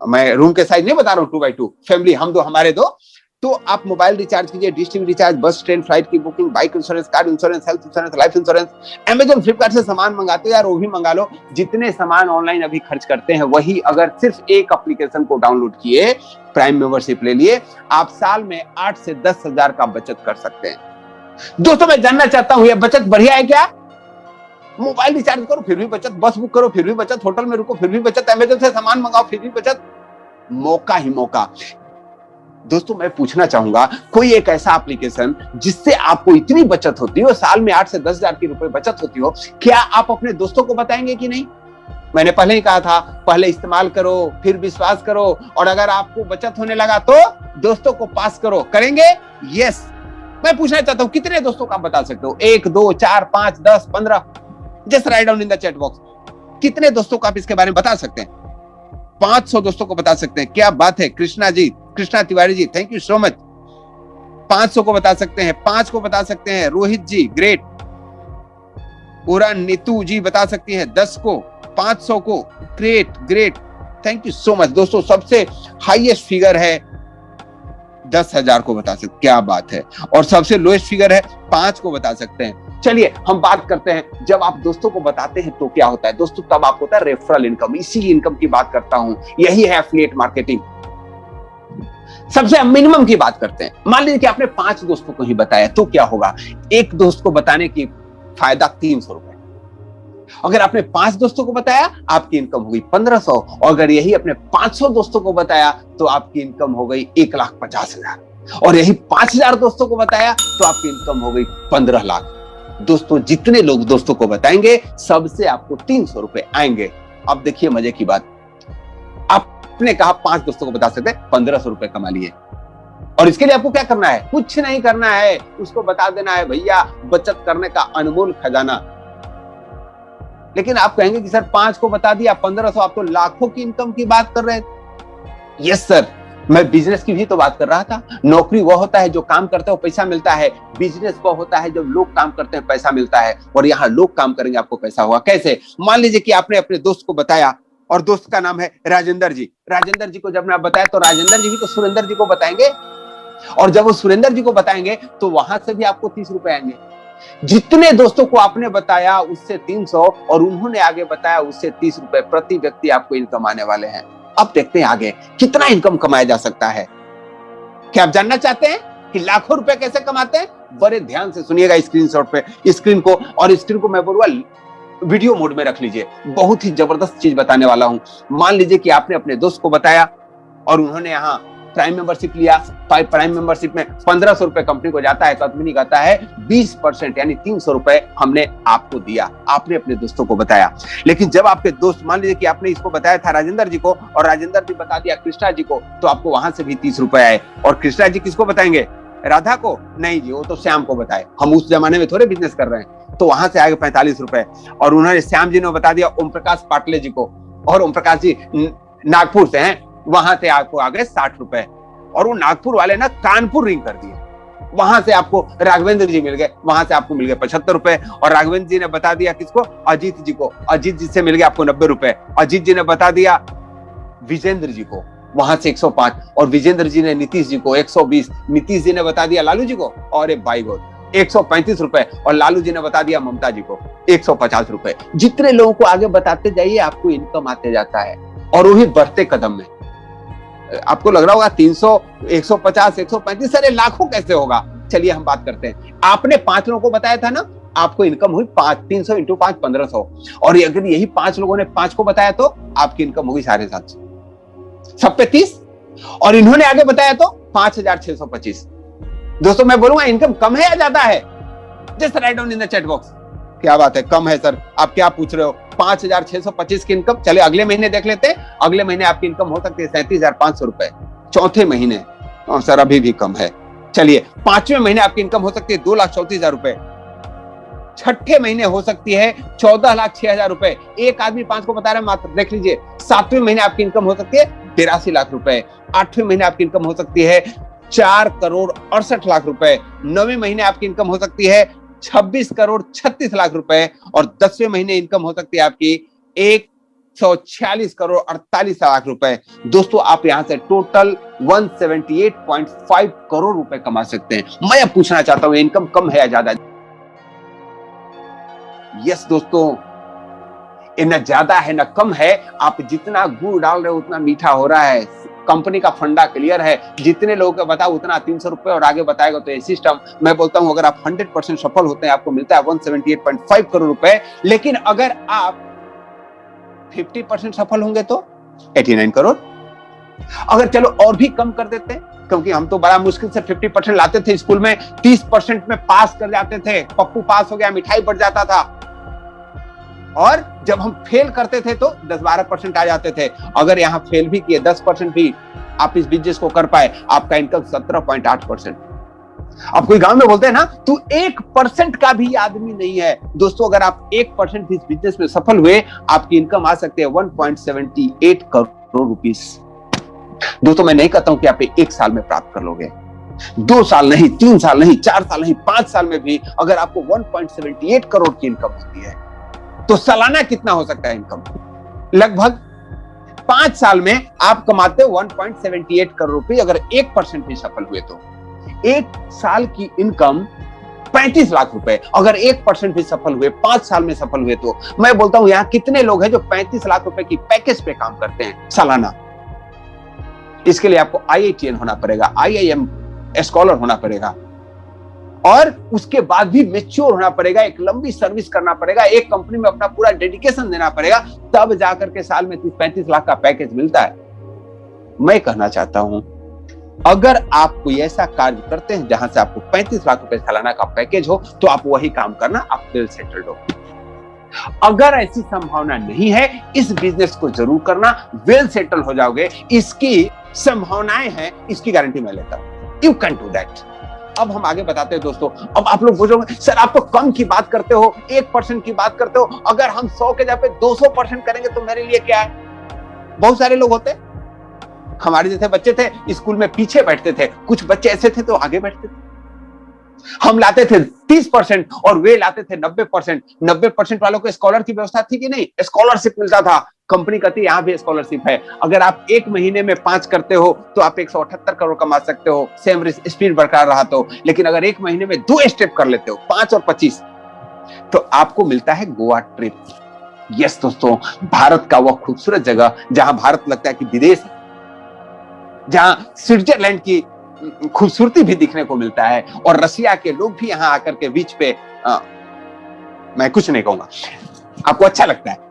मैं रूम के साइज नहीं बता रहा हूँ, 2x2 फैमिली, हम दो हमारे दो, तो आप मोबाइल रिचार्ज कीजिए, dish TV recharge, bus train flight की booking, bike insurance, car insurance, health insurance, life insurance, Amazon Flipkart से सामान मंगाते हो यार वो भी मंगा लो। जितने सामान ऑनलाइन अभी खर्च करते हैं वही अगर सिर्फ एक एप्लीकेशन को डाउनलोड किए, प्राइम मेंबरशिप ले लिए, आप साल में 8 से 10 हजार का बचत कर सकते हैं। दोस्तों मैं जानना चाहता हूं, यह बचत बढ़िया है क्या? मोबाइल रिचार्ज करो फिर भी बचत, बस बुक करो फिर भी बचत, होटल में रुको फिर भी बचत, अमेजन से सामान मंगाओ फिर भी बचत। मौका ही मौका। दोस्तों मैं पूछना चाहूंगा, कोई एक ऐसा एप्लीकेशन जिससे आपको इतनी बचत होती हो, साल में 8 से 10 हजार की रुपए बचत होती हो, क्या आप अपने दोस्तों को बताएंगे कि नहीं? मैंने पहले ही कहा था, पहले इस्तेमाल करो फिर विश्वास करो, और अगर आपको बचत होने लगा तो दोस्तों को पास करो। करेंगे? यस। मैं पूछना चाहता हूं कितने दोस्तों को आप बता सकते हो? 1, 2, 4, 5, 10, 15? Just write down in the chat box. कितने दोस्तों को आप इसके बारे में बता सकते हैं? 500 दोस्तों को बता सकते हैं। क्या बात है Krishna ji, Krishna Tiwari ji, thank you so much. 500 को बता सकते हैं, 5 को बता सकते हैं, रोहित जी ग्रेट, पूरा नीतू जी बता सकती है 10 को, 500 को, great great, thank you so much. दोस्तों सबसे हाईएस्ट फिगर है 10,000 को बता सकते, क्या बात है, और सबसे लोएस्ट फिगर है 5 को बता सकते हैं। चलिए हम बात करते हैं, जब आप दोस्तों को बताते हैं तो क्या होता है? दोस्तों तब आप होता है रेफरल इनकम। इसी इनकम की बात करता हूं, यही है एफिलिएट मार्केटिंग। सबसे मिनिमम की बात करते हैं। मान लीजिए कि आपने 5 दोस्तों को ही बताया तो क्या होगा? एक दोस्त को बताने की फायदा 300 रुपए। अगर आपने 5 दोस्तों को बताया आपकी इनकम हो गई 1500, और अगर यही अपने 500 दोस्तों को बताया तो आपकी इनकम हो गई 1,50,000, और यही 5,000 दोस्तों को बताया तो आपकी इनकम हो गई 15 लाख। दोस्तों जितने लोग दोस्तों को बताएंगे सबसे आपको 300 रुपए आएंगे। अब देखिए मजे की बात, आपने कहा 5 दोस्तों को बता सकते हैं, 1500 रुपए कमा लिए, और इसके लिए आपको क्या करना है? कुछ नहीं करना है, उसको बता देना है भैया बचत करने का अनमोल खजाना। लेकिन आप कहेंगे कि सर 5 को बता दिया 1500, आप तो लाखों की इनकम की बात कर रहे हैं। यस सर, मैं बिजनेस की भी तो बात कर रहा था। नौकरी वो होता है जो काम करते हो पैसा मिलता है, बिजनेस वो होता है जब लोग काम करते हैं पैसा मिलता है, और यहाँ लोग काम करेंगे आपको पैसा होगा। कैसे? मान लीजिए कि आपने अपने दोस्त को बताया, और दोस्त का नाम है राजेंद्र जी। राजेंद्र जी को जब मैं बताया तो राजेंद्र जी भी तो सुरेंद्र जी को बताएंगे, और जब वो सुरेंद्र जी को बताएंगे तो वहां से भी आपको 30 रुपए आएंगे। जितने दोस्तों को आपने बताया उससे 300, और उन्होंने आगे बताया उससे 30 रुपए प्रति व्यक्ति आपको इनकम आने वाले हैं। अब देखते हैं आगे कितना इनकम कमाया जा सकता है। क्या आप जानना चाहते हैं कि लाखों रुपए कैसे कमाते हैं? बड़े ध्यान से सुनिएगा स्क्रीनशॉट पे, स्क्रीन को, और स्क्रीन को मैं बोलूंगा वीडियो मोड में रख लीजिए। बहुत ही जबरदस्त चीज बताने वाला हूं। मान लीजिए कि आपने अपने दोस्त को बताया और उन्होंने यहाँ प्राइम मेंबरशिप लिया। प्राइम मेंबरशिप में 1500 रुपए कंपनी को जाता है, तो आदमी कहता है 20% यानी 300 रुपए हमने आपको दिया, आपने अपने दोस्तों को बताया। लेकिन जब आपके दोस्त, मान लीजिए कि आपने इसको बताया था राजेंद्र जी को, और राजेंद्र जी बता दिया कृष्णा जी को, तो आपको वहां से भी 30 रुपए आए। और कृष्णा जी किसको बताएंगे? राधा को? नहीं जी, वो तो श्याम को बताए, हम उस जमाने में थोड़े बिजनेस कर रहे हैं। तो वहां से आगे 45 रुपए, और उन्होंने श्याम जी ने बता दिया ओम प्रकाश पाटले जी को, और ओम प्रकाश जी नागपुर से हैं, वहां से आपको आ गए 60 रुपए। और वो नागपुर वाले ना कानपुर रिंग कर दिए, वहां से आपको राघवेंद्र जी मिल गए, वहां से आपको मिल गए 75 रुपए, और राघवेंद्र जी ने बता दिया किसको, अजीत जी को, अजीत जी से मिल गया आपको 90 रुपए, अजीत जी ने बता दिया विजेंद्र जी को, वहां से 105, और विजेंद्र जी ने नीतीश जी को 120, नीतीश जी ने बता दिया लालू जी को, और एक बाई गोल 135 रुपए, और लालू जी ने बता दिया ममता जी को 150 रुपए। जितने लोगों को आगे बताते जाइए आपको इनकम आते जाता है, और वही बढ़ते कदम में। आपको लग रहा होगा 300, 150, 135, अरे लाखों कैसे होगा। चलिए हम बात करते हैं। आपने 5 लोगों को बताया था ना, आपको इनकम हुई 300 इंटू 5 1500, और अगर यही 5 लोगों ने 5 को बताया तो आपकी इनकम होगी 750, सब पे 30, और इन्होंने आगे बताया तो 5625। दोस्तों मैं बोलूंगा इनकम कम है या ज्यादा है? Just write down in the chat box. क्या बात है, कम है सर, आप क्या पूछ रहे हो? 5625 की इनकम। चले अगले महीने देख लेते हैं, अगले महीने आपकी इनकम हो सकती है 37,500 रुपए, चौथे महीने सर अभी भी कम है। चलिए 5वें महीने आपकी इनकम हो सकती है 2,34,000 रुपए, छठे महीने हो सकती है 14,06,000 रुपए। एक आदमी 5 को बता रहा है मात्र, देख लीजिए। 7वें महीने आपकी इनकम हो सकती है 83 लाख रुपए, 8वें महीने आपकी इनकम हो सकती है 4,68,00,000 रुपए, 9वें महीने आपकी इनकम हो सकती है 26,36,00,000 रुपए, और 10वें महीने इनकम हो सकती है आपकी 146,48,00,000 रुपए। दोस्तों आप यहां से टोटल 178.5 करोड़ रुपए कमा सकते हैं। मैं अब पूछना चाहता हूं इनकम कम है या ज्यादा? यस दोस्तों, ये न ज्यादा है न कम है। आप जितना गुड़ डाल रहे हो उतना मीठा हो रहा है। कंपनी का फंडा क्लियर है, जितने लोगों को बताओ उतना 300 रुपए और आगे बताएगा तो ये सिस्टम। मैं बोलता हूं अगर आप 100% सफल होते हैं आपको मिलता है 178.5 करोड़ रुपए, लेकिन अगर आप 50% सफल होंगे तो 89 करोड़। अगर चलो और भी कम कर देते हैं, क्योंकि हम तो बड़ा मुश्किल से 50% लाते थे स्कूल में, 30% में पास कर जाते थे, पप्पू पास हो गया मिठाई बढ़ जाता था, और जब हम फेल करते थे तो 10-12% आ जाते थे। अगर यहां फेल भी किए 10% भी आप इस बिजनेस को कर पाए, आपका इनकम 17.8%। अब कोई गांव में बोलते हैं ना तू 1% का भी आदमी नहीं है। दोस्तों अगर आप 1% भी इस बिजनेस में सफल हुए, आपकी इनकम आ सकती है 1.78 करोड़ रुपीस। दोस्तों मैं नहीं कहता हूं कि आप 1 साल में प्राप्त कर लोगे, 2 साल नहीं, 3 साल नहीं, 4 साल नहीं, 5 साल में भी अगर आपको 1.78 करोड़ की इनकम होती है तो सालाना कितना हो सकता है इनकम? लगभग 5 साल में आप कमाते 1.78 करोड़ रुपए। अगर 1% भी सफल हुए तो 1 साल की इनकम 35 लाख रुपए। अगर 1% भी सफल हुए, 5 साल में सफल हुए तो मैं बोलता हूं यहां कितने लोग हैं जो 35 लाख रुपए की पैकेज पे काम करते हैं सालाना? इसके लिए आपको IITian होना पड़ेगा, IIM स्कॉलर होना पड़ेगा, और उसके बाद भी मैच्योर होना पड़ेगा, एक लंबी सर्विस करना पड़ेगा, एक कंपनी में अपना पूरा डेडिकेशन देना पड़ेगा, तब जाकर के साल में 30-35 लाख का पैकेज मिलता है। मैं कहना चाहता हूं अगर आप कोई ऐसा कार्य करते हैं जहां से आपको 35 लाख रुपए सालाना का पैकेज हो तो आप वही काम करना, आप वेल सेटल्ड हो। अगर ऐसी संभावना नहीं है, इस बिजनेस को जरूर करना, वेल सेटल हो जाओगे। इसकी संभावनाएं हैं, इसकी गारंटी मैं लेता हूं। You can do that. अब हम आगे बताते हैं दोस्तों। अब आप लोग बोलोगे सर आप तो कम की बात करते हो, 1% की बात करते हो, अगर हम 100 के जगह पे 200% करेंगे तो मेरे लिए क्या है? बहुत सारे लोग होते, हमारे जैसे बच्चे थे स्कूल में पीछे बैठते थे, कुछ बच्चे ऐसे थे तो आगे बैठते थे। हम लाते थे 30% और वे लाते थे 90%। 90% वालों को स्कॉलर की व्यवस्था थी कि नहीं? स्कॉलरशिप मिलता था। कंपनी कहती है यहाँ भी स्कॉलरशिप है। अगर आप 1 महीने में 5 करते हो तो आप 178 करोड़ कमा सकते हो, सेम स्पीड बरकरार रहा तो। लेकिन अगर 1 महीने में 2 स्टेप कर लेते हो, 5 और 25, तो आपको मिलता है गोवा ट्रिप। यस दोस्तों, भारत का वह खूबसूरत जगह जहां भारत लगता है कि विदेश है, जहां स्विट्जरलैंड की खूबसूरती भी दिखने को मिलता है, और रसिया के लोग भी यहाँ आकर के बीच पे मैं कुछ नहीं कहूंगा, आपको अच्छा लगता है।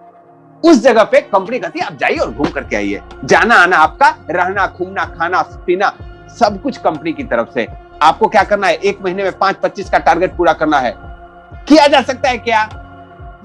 उस जगह पे कंपनी कहती है आप जाइए और घूम करके आइए। जाना आना आपका, रहना, घूमना, खाना पीना सब कुछ कंपनी की तरफ से। आपको क्या करना है? 1 महीने में 5-25 का टारगेट पूरा करना है। किया जा सकता है क्या?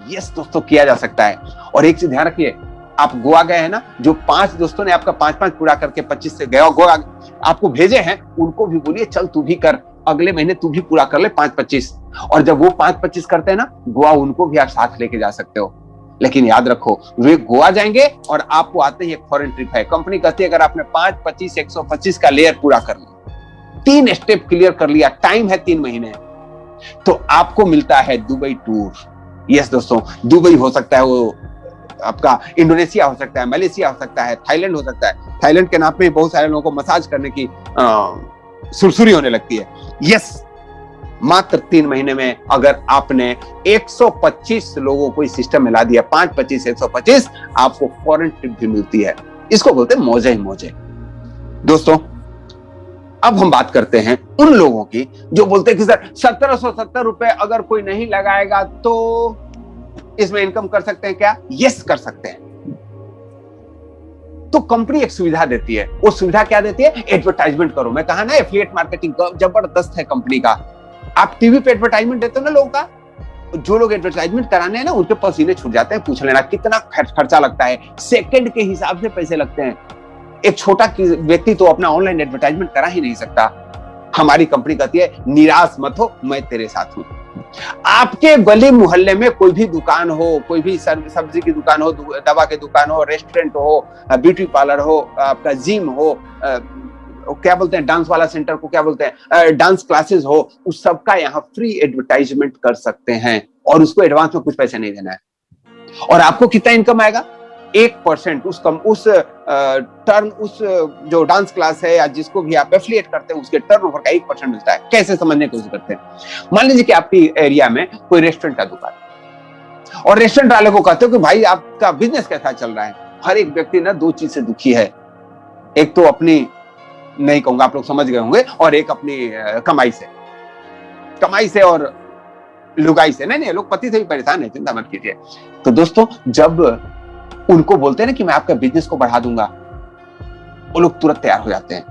यस दोस्तों, किया जा सकता है। और एक चीज ध्यान रखिए, आप गोवा गए हैं ना, जो 5 दोस्तों ने आपका 5-5 पूरा करके 25 से गया गोवा आपको भेजे हैं, उनको भी बोलिए चल तू भी कर, अगले महीने तू भी पूरा कर ले 5-25। और जब वो 5-25 करते हैं ना, गोवा उनको भी आप साथ लेके जा सकते हो। लेकिन याद रखो, वे गोवा जाएंगे और आपको आते ही एक फॉरेन ट्रिप है। कंपनी कहती है अगर आपने 5-25 125 का लेयर पूरा कर लिया 3 स्टेप क्लियर कर लिया, टाइम है 3 महीने, तो आपको मिलता है दुबई टूर। यस दोस्तों, दुबई हो सकता है, वो आपका इंडोनेशिया हो सकता है, मलेशिया हो सकता है, थाईलैंड हो सकता है। थाईलैंड के नाम पे बहुत सारे लोगों को मसाज करने की सुरसुरी होने लगती है। यस, मात्र 3 महीने में अगर आपने 125 लोगों को इस सिस्टम में ला दिया, 5 25 125, आपको फॉरेन ट्रिप भी मिलती है। इसको बोलते हैं मौजे ही मौजे। दोस्तों, अब हम बात करते हैं उन लोगों की जो बोलते हैं कि सर 1770 रुपए अगर कोई नहीं लगाएगा तो इसमें इनकम कर सकते हैं क्या? यस, कर सकते हैं। तो कंपनी एक सुविधा देती है। वो सुविधा क्या देती है? एडवर्टाइजमेंट करो। मैं कहा ना, एफिलिएट मार्केटिंग जबरदस्त है कंपनी का। आप टीवी पे एडवर्टाइजमेंट देते हो ना लोगों का, जो लोग एडवर्टाइजमेंट कराने हैं ना, उनके पसीने छूट जाते हैं। पूछ लेना कितना खर्चा लगता है, सेकंड के हिसाब से पैसे लगते हैं। एक छोटा व्यक्ति तो अपना ऑनलाइन एडवर्टाइजमेंट करा ही नहीं सकता। हमारी कंपनी कहती है निराश मत हो, मैं तेरे साथ हूं। आपके गली मोहल्ले में कोई भी दुकान हो, कोई भी सब्जी की दुकान हो, दवा की दुकान हो, रेस्टोरेंट हो, ब्यूटी पार्लर हो, आपका जिम हो, क्या बोलते हैं डांस वाला सेंटर को क्या बोलते हैं, डांस क्लासेस हो, उस सबका यहाँ फ्री एडवर्टाइजमेंट कर सकते हैं और उसको एडवांस में कुछ पैसे नहीं देना है। और आपको कितना इनकम आएगा? 1% उस जो डांस क्लास है या जिसको भी आप एफिलिएट करते हैं उसके टर्नओवर का 1% मिलता है। कैसे समझने की कोशिश करते हैं? मान लीजिए कि आपकी एरिया में कोई रेस्टोरेंट का दुकान, और रेस्टोरेंट वाले को कहते हो कि भाई आपका बिजनेस कैसा चल रहा है। हर एक व्यक्ति ना 2 चीज से दुखी है, एक तो अपनी, नहीं कहूंगा आप लोग समझ गए होंगे, और एक अपनी कमाई से और लुगाई से। नहीं, लोग पति से भी परेशान है, चिंता मत कीजिए। तो दोस्तों, जब उनको बोलते हैं ना कि मैं आपका बिजनेस को बढ़ा दूंगा, वो लोग तुरंत तैयार हो जाते हैं।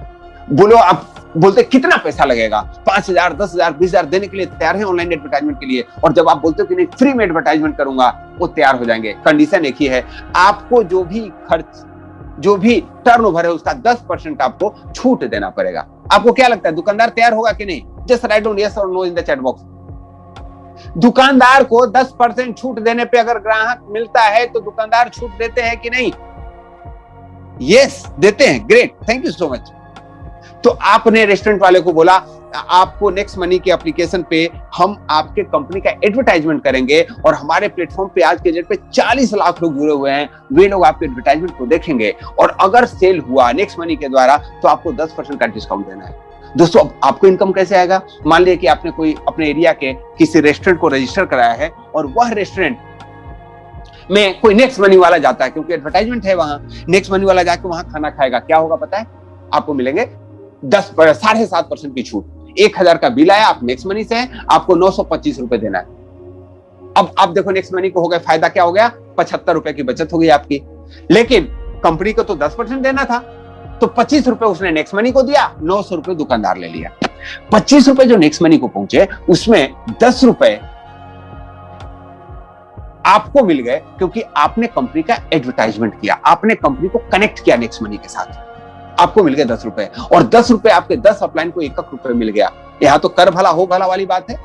बोलो, आप बोलते कितना पैसा लगेगा, 5,000 10,000 20,000 देने के लिए तैयार है ऑनलाइन एडवर्टाइजमेंट के लिए। और जब आप बोलते हो कि नहीं फ्री में एडवर्टाइजमेंट करूंगा, वो तैयार हो जाएंगे। कंडीशन एक ही है, आपको जो भी खर्च, जो भी टर्नओवर है उसका 10% आपको छूट देना पड़ेगा। आपको क्या लगता है दुकानदार तैयार होगा कि नहीं? जस्ट राइट डाउन यस और no in the chat box. दुकानदार को 10% छूट देने पे अगर ग्राहक मिलता है तो दुकानदार छूट देते हैं कि नहीं? यस, देते हैं। Great, thank you so much. तो आपने रेस्टोरेंट वाले को बोला आपको नेक्स्ट मनी के एप्लीकेशन पे हम आपके कंपनी का एडवर्टाइजमेंट करेंगे, और हमारे प्लेटफॉर्म पे आज के डेट पे 40 लाख लोग जुड़े हुए हैं। वे लोग आपके एडवर्टाइजमेंट को देखेंगे, और अगर सेल हुआ नेक्स्ट मनी के द्वारा तो आपको 10% का डिस्काउंट देना है। दोस्तों, अब आपको इनकम कैसे आएगा? मान लिया कि आपने कोई अपने एरिया के किसी रेस्टोरेंट को रजिस्टर कराया है, और वह रेस्टोरेंट में कोई नेक्स्ट मनी वाला जाता है, क्योंकि एडवर्टाइजमेंट है वहां। नेक्स्ट मनी वाला जाके वहां खाना खाएगा, क्या होगा पता है? आपको मिलेंगे 7.5% की छूट। 1,000 का बिल आया, आप नेक्स्ट मनी से हैं, आपको 925 रुपए देना है। अब आप देखो नेक्स्ट मनी को हो गया फायदा, क्या हो गया? 75 रुपए की बचत हो गई आपकी। लेकिन कंपनी को तो 10% देना था, तो 25 रुपए उसने नेक्स्ट मनी को दिया, 900 रुपए दुकानदार ले लिया। 25 रुपए जो नेक्स्ट मनी को पहुंचे, उसमें 10 रुपए आपको मिल गए, क्योंकि आपने कंपनी का एडवर्टाइजमेंट किया, आपने कंपनी को कनेक्ट किया नेक्स्ट मनी के साथ। आपको मिल गए 10 रुपए, और 10 रुपए आपके 10 अपलाइन को 1 रुपए मिल गया। यहां तो कर भला हो भला वाली बात है।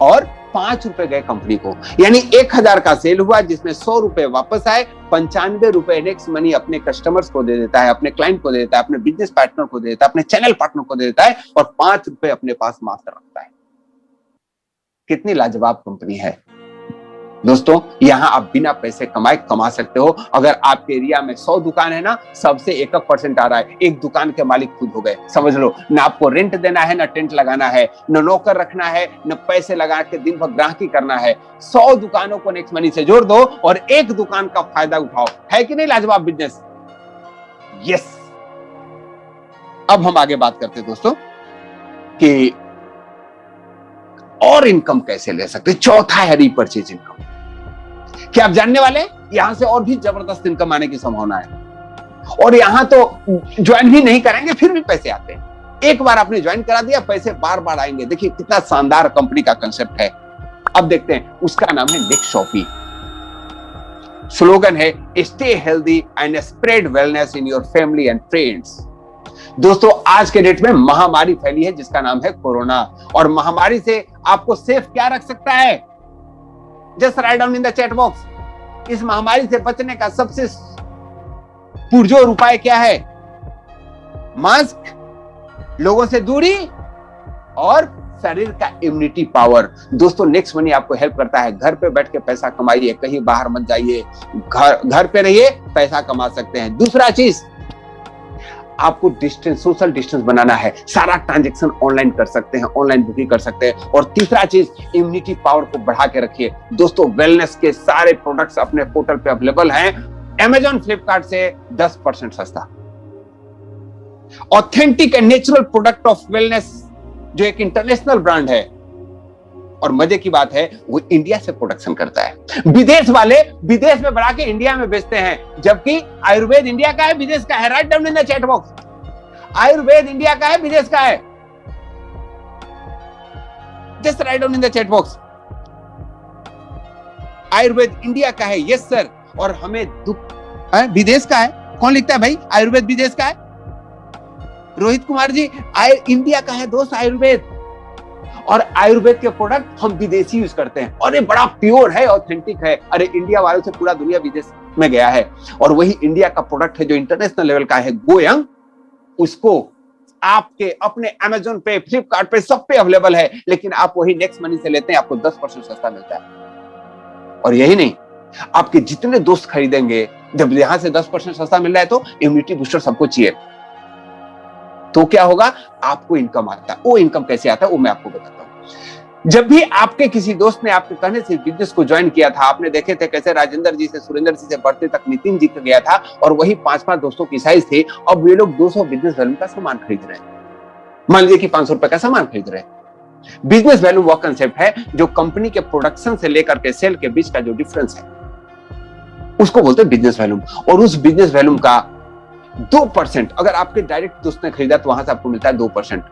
और 5 रुपए गए कंपनी को, यानी 1,000 का सेल हुआ, जिसमें 100 रुपए वापस आए। 95 रुपए नेक्स्ट मनी अपने कस्टमर्स को दे देता है, अपने क्लाइंट को दे देता है, अपने बिजनेस पार्टनर को दे देता है, अपने चैनल पार्टनर को दे देता है, और 5 रुपए अपने पास मात्र रखता है। कितनी लाजवाब कंपनी है दोस्तों। यहां आप बिना पैसे कमाए कमा सकते हो। अगर आपके एरिया में 100 दुकान है ना, सबसे 1% आ रहा है, एक दुकान के मालिक खुद हो गए। समझ लो, ना आपको रेंट देना है, ना टेंट लगाना है, न नौकर रखना है, न पैसे लगा के दिन भर ग्राहकी करना है। 100 दुकानों को नेक्स्ट मनी से जोड़ दो और एक दुकान का फायदा उठाओ। है कि नहीं लाजवाब बिजनेस? यस। अब हम आगे बात करते हैं दोस्तों कि और इनकम कैसे ले सकते। चौथा है रीपरचेज इनकम। क्या आप जानने वाले हैं? यहां से और भी जबरदस्त इनकम आने की संभावना है। और यहां तो ज्वाइन भी नहीं करेंगे फिर भी पैसे आते हैं। एक बार आपने ज्वाइन करा दिया, पैसे बार बार आएंगे। देखिए कितना शानदार कंपनी का कंसेप्ट है। अब देखते हैं, उसका नाम है नेक्स्ट शॉपी। स्लोगन है stay healthy and spread wellness in your family and friends. दोस्तों, आज के डेट में महामारी फैली है जिसका नाम है कोरोना, और महामारी से आपको सेफ क्या रख सकता है? Just write down in the chat box. इस महामारी से बचने का सबसे पुरजोर उपाय क्या है? मास्क, लोगों से दूरी और शरीर का इम्यूनिटी पावर। दोस्तों नेक्स्ट मनी आपको हेल्प करता है। घर पे बैठ के पैसा कमाइए, कहीं बाहर मत जाइए, घर पे रहिए, पैसा कमा सकते हैं। दूसरा चीज, आपको डिस्टेंस, सोशल डिस्टेंस बनाना है, सारा ट्रांजैक्शन ऑनलाइन कर सकते हैं, ऑनलाइन बुकिंग कर सकते हैं। और तीसरा चीज, इम्यूनिटी पावर को बढ़ा के रखिए। दोस्तों वेलनेस के सारे प्रोडक्ट्स अपने पोर्टल पे अवेलेबल हैं, Amazon, फ्लिपकार्ट से 10% सस्ता। Authentic and natural product of wellness, जो एक इंटरनेशनल ब्रांड है, और मजे की बात है वो इंडिया से प्रोडक्शन करता है। विदेश वाले विदेश में बढ़ा के इंडिया में बेचते हैं, जबकि आयुर्वेद इंडिया का है, विदेश का है। Write down in the chat box, Ayurveda India का है, विदेश का है। Just write down in the chat box, Ayurveda India का है। Yes sir. और हमें दुख विदेश का है। कौन लिखता है भाई आयुर्वेद विदेश का है? रोहित कुमार जी, इंडिया का है दोस्त आयुर्वेद। और आयुर्वेद के प्रोडक्ट हम विदेशी यूज करते हैं, और ये बड़ा प्योर है, ऑथेंटिक है। अरे इंडिया वालों से पूरा दुनिया विदेश में गया है। और वही इंडिया का प्रोडक्ट है जो इंटरनेशनल लेवल का है, गोयंग। उसको आपके अपने Amazon पे, फ्लिपकार्ट पे, सब पे अवेलेबल है। लेकिन आप वही नेक्स्ट मनी से लेते हैं, आपको 10% सस्ता मिलता है। और यही नहीं, आपके जितने दोस्त खरीदेंगे, जब यहां से 10% सस्ता मिल रहा है, तो इम्यूनिटी बूस्टर सबको चाहिए। तो क्या होगा, आपको इनकम आता है। वो इनकम कैसे आता है वो मैं आपको बताता हूं। जब भी आपके किसी दोस्त ने आपके कहने से बिजनेस को ज्वाइन किया था, आपने देखे थे कैसे राजेंद्र जी से, सुरेंद्र जी से बढ़ते तक नितिन जी का गया था, और वही 5-5 दोस्तों की साइज थे। अब वे लोग 200 बिजनेस वैल्यू का सामान खरीद रहे हैं। मान लीजिए कि 500 रुपए का सामान खरीद रहे हैं। बिजनेस वैल्यू वो कंसेप्ट है जो कंपनी के प्रोडक्शन से लेकर के सेल के बीच का जो डिफरेंस है, उसको बोलते हैं बिजनेस वैल्यूम। और उस बिजनेस वैल्यूम का 2%, अगर आपके डायरेक्ट दोस्त ने खरीदा तो वहां से आपको मिलता है 2%।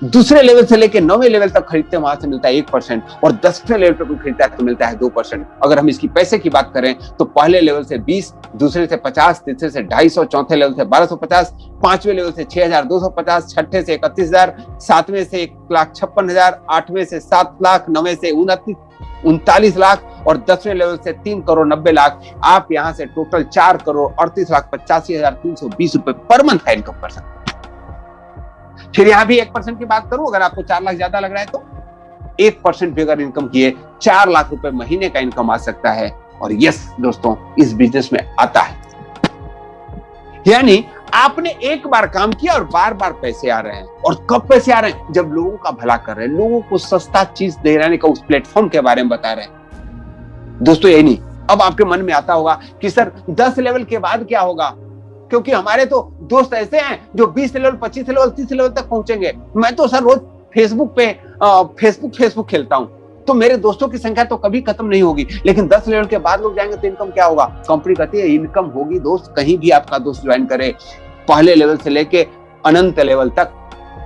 दूसरे लेवल से लेकर 9वें लेवल तक खरीदते हैं, वहां से मिलता है 1%। और 10वें लेवल पर कोई खरीदता है तो मिलता है 2%। अगर हम इसकी पैसे की बात करें तो पहले लेवल से 20, दूसरे से 50, तीसरे से 250, चौथे लेवल से 1250, 5वें लेवल से 6250, छठे से 31000, 7वें से 1,56,000, 8वें से 7 लाख, 9वें से 39 लाख, और 10वें लेवल से 3,90,00,000। आप यहां से टोटल 4,38,85,320 रुपए पर मंथ का इनकम कर सकते हैं। फिर यहां भी 1% की बात करूं, अगर आपको 4 लाख ज्यादा लग रहा है तो 1% भी अगर इनकम किए 4 लाख रुपए महीने का इनकम आ सकता है। और यस दोस्तों, इस बिजनेस में आता है। यानी आपने एक बार काम किया और बार बार पैसे आ रहे हैं। और कब पैसे आ रहे हैं? जब लोगों का भला कर रहे हैं, लोगों को सस्ता चीज दे रहे का उस प्लेटफॉर्म के बारे में बता रहे हैं। दोस्तों यही नहीं, अब आपके मन में आता होगा कि सर 10 लेवल के बाद क्या होगा, क्योंकि हमारे तो दोस्त ऐसे हैं जो 20 लेवल, 25 लेवल, 30 लेवल तक पहुंचेंगे। मैं तो सर रोज फेसबुक पे फेसबुक खेलता हूं, तो मेरे दोस्तों की संख्या तो कभी खत्म नहीं होगी। लेकिन 10 लेवल के बाद लोग जाएंगे तो इनकम क्या होगा? कंपनी कहती है इनकम होगी दोस्त, कहीं भी आपका दोस्त ज्वाइन करे, पहले लेवल से लेके अनंत लेवल तक।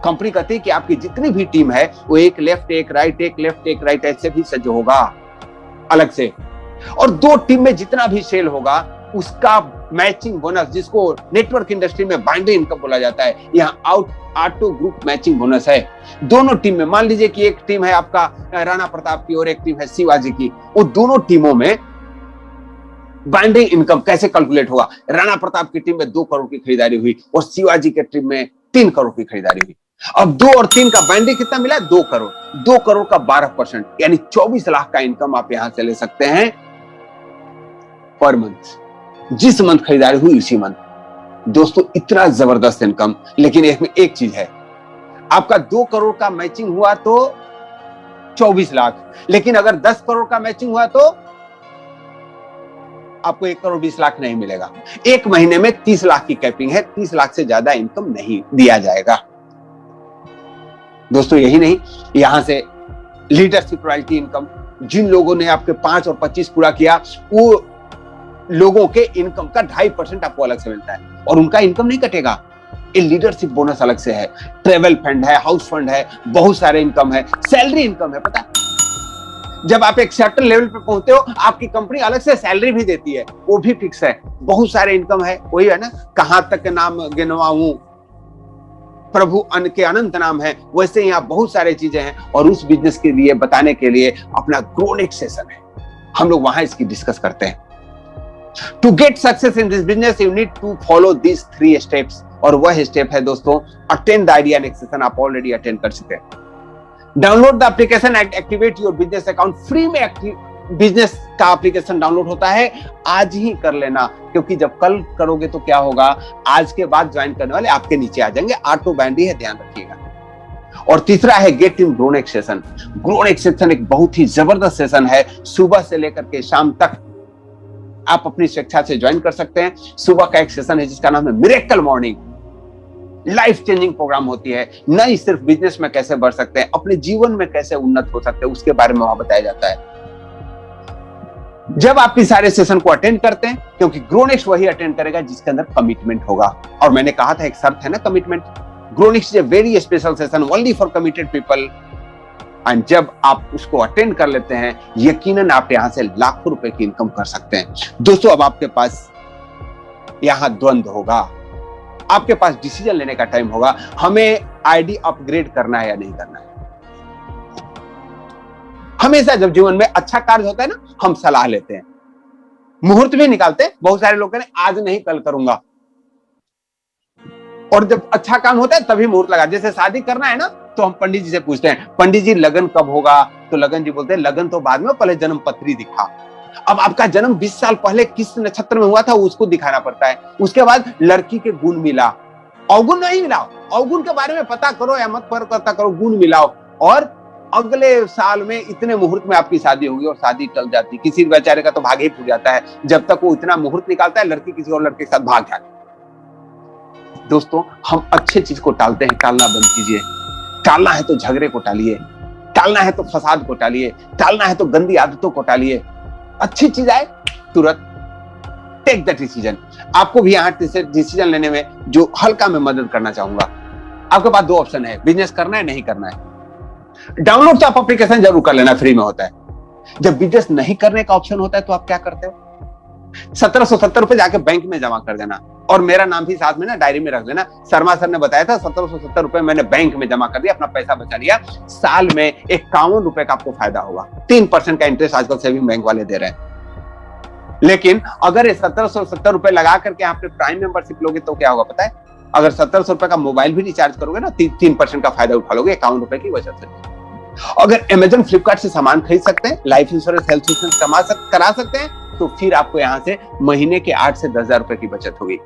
कंपनी कहती है कि आपकी जितनी भी टीम है वो एक लेफ्ट एक राइट, एक लेफ्ट एक राइट ऐसे भी सज्ज होगा अलग से। और 2 टीम में जितना भी सेल होगा उसका मैचिंग बोनस, जिसको नेटवर्क इंडस्ट्री में बाइनरी इनकम बोला जाता है, यहाँ ऑटो ग्रुप मैचिंग बोनस है। दोनों टीम में, मान लीजिए कि एक टीम है आपका राणा प्रताप की और एक टीम है शिवाजी की, वो दोनों टीमों में बाइनरी इनकम कैसे कैलकुलेट होगा? राणा प्रताप की टीम में 2 करोड़ की खरीदारी हुई और शिवाजी की टीम में 3 करोड़ की खरीदारी हुई। अब 2 और 3 का बाइनरी कितना मिला? 2 करोड़। 2 करोड़ का 12%, यानी 24 लाख का इनकम आप यहां से ले सकते हैं पर मंथ। जिस मंथ खरीदारी हुई उसी मंथ। दोस्तों इतना जबरदस्त इनकम। लेकिन इसमें एक चीज है, आपका 2 करोड़ का मैचिंग हुआ तो 24 लाख, लेकिन अगर 10 करोड़ का मैचिंग हुआ तो आपको 1 करोड़ 20 लाख नहीं मिलेगा। एक महीने में 30 लाख की कैपिंग है, 30 लाख से ज्यादा इनकम नहीं दिया जाएगा। दोस्तों यही नहीं, यहां से लीडरशिप रॉयल्टी इनकम, जिन लोगों ने आपके 5 और 25 पूरा किया, वो लोगों के इनकम का 2.5% आपको अलग से मिलता है और उनका इनकम नहीं कटेगा। ये लीडरशिप बोनस अलग से है, ट्रेवल फंड है, हाउस फंड है, बहुत सारे इनकम है, सैलरी इनकम है। पता है, जब आप एक सर्टेन लेवल पे पहुंचते हो, आपकी कंपनी अलग से सैलरी भी देती है, वो भी फिक्स है। बहुत सारे इनकम है, वही है ना, कहां तक नाम गिनवाऊं प्रभु अन के अनंत नाम है, वैसे यहाँ बहुत सारे चीजें हैं। और उस बिजनेस के लिए बताने के लिए अपना ग्रोनेट सेशन है, हम लोग वहां इसकी डिस्कस करते हैं। To get success in this business you need to follow this 3 steps, और वह स्टेप है दोस्तों, attend the idea next session. आप ऑलरेडी अटेंड कर चुके हैं। Download the application and activate your business account. Free में बिजनेस का एप्लीकेशन डाउनलोड होता है, आज ही कर लेना, क्योंकि जब कल करोगे तो क्या होगा, आज के बाद ज्वाइन करने वाले आपके नीचे आ जाएंगे। ऑटो बैंडी है, ध्यान रखिएगा। और तीसरा है गेट इन ग्रोनेक्स सेशन। ग्रोनेक्स सेशन एक बहुत ही जबरदस्त सेशन है, सुबह से लेकर के शाम तक आप अपनी स्वेच्छा से ज्वाइन कर सकते हैं। सुबह का एक सेशन है जिसका नाम है miracle morning. Life changing program होती है, न सिर्फ बिजनेस में कैसे बढ़ सकते हैं, अपने जीवन में कैसे उन्नत हो सकते हैं, उसके बारे में वहां बताया जाता है। जब आप इस सारे सेशन को अटेंड करते हैं, क्योंकि ग्रोनेक्स वही अटेंड करेगा जिसके अंदर कमिटमेंट होगा, और मैंने कहा था एक शर्त है ना commitment. Gronex is a very special session only for committed people, and जब आप उसको अटेंड कर लेते हैं, यकीनन आप यहां से लाखों रुपए की इनकम कर सकते हैं। दोस्तों, अब आपके पास यहां द्वंद्व होगा, आपके पास डिसीजन लेने का टाइम होगा, हमें आईडी अपग्रेड करना है या नहीं करना है। हमेशा जब जीवन में अच्छा कार्य होता है ना, हम सलाह लेते हैं, मुहूर्त भी निकालते हैं। बहुत सारे लोग कहते हैं आज नहीं कल करूंगा, और जब अच्छा काम होता है तभी मुहूर्त लगा। जैसे शादी करना है ना, तो हम पंडित जी से पूछते हैं, पंडित जी लगन कब होगा, तो लगन जी बोलते हैं लगन तो बाद में, पहले जन्म पत्री दिखा। अब आपका जन्म 20 साल पहले किस नक्षत्र में हुआ था उसको दिखाना पड़ता है। उसके बाद लड़की के गुण मिला, अवगुण नहीं मिलाओ, अवगुण के बारे में पता करो या मत पता करो, गुण मिलाओ, और अगले साल में इतने मुहूर्त में आपकी शादी होगी, और शादी टल जाती। किसी बेचारे का तो भाग्य ही फूट जाता है, जब तक वो इतना मुहूर्त निकालता है, लड़की किसी और लड़के के साथ भाग जाती। दोस्तों, हम अच्छे चीज को टालते हैं, टालना बंद कीजिए। टालना है तो झगड़े को टालिए, टालना है तो फसाद को टालिए, टालना है तो गंदी आदतों को टालिए। अच्छी चीज आए तुरंत टेक द डिसीजन। आपको भी यहाँ डिसीजन लेने में जो हल्का मैं मदद करना चाहूंगा। आपके पास 2 ऑप्शन है, बिजनेस करना है नहीं करना है। डाउनलोड तो आप एप्लीकेशन जरूर कर लेना, फ्री में होता है। जब बिजनेस नहीं करने का ऑप्शन होता है तो आप क्या करते हो, 1770 रुपए जाके बैंक में जमा कर देना, और मेरा नाम भी साथ में ना डायरी में रख देना। शर्मा सर ने बताया था 1770 रुपए मैंने बैंक में जमा कर दिया, अपना पैसा बचा लिया। साल में 51 रुपए का आपको फायदा होगा। 3% का इंटरेस्ट आजकल सेविंग बैंक वाले दे रहे हैं। लेकिन अगर ये 1770 रुपए लगा करके आपने प्राइम मेंबरशिप लोगे तो क्या होगा पता है, अगर 1700 रुपए का मोबाइल भी रिचार्ज करोगे ना, 3% का फायदा उठा लोगे 51 रुपए की वजह से। अगर अमेजन फ्लिपकार्ट से सामान खरीद सकते हैं, लाइफ इंश्योरेंस हेल्थ इंश्योरेंस करा सकते हैं, तो फिर आपको यहां से महीने के 8 से 10 हजार रुपए की बचत होगी।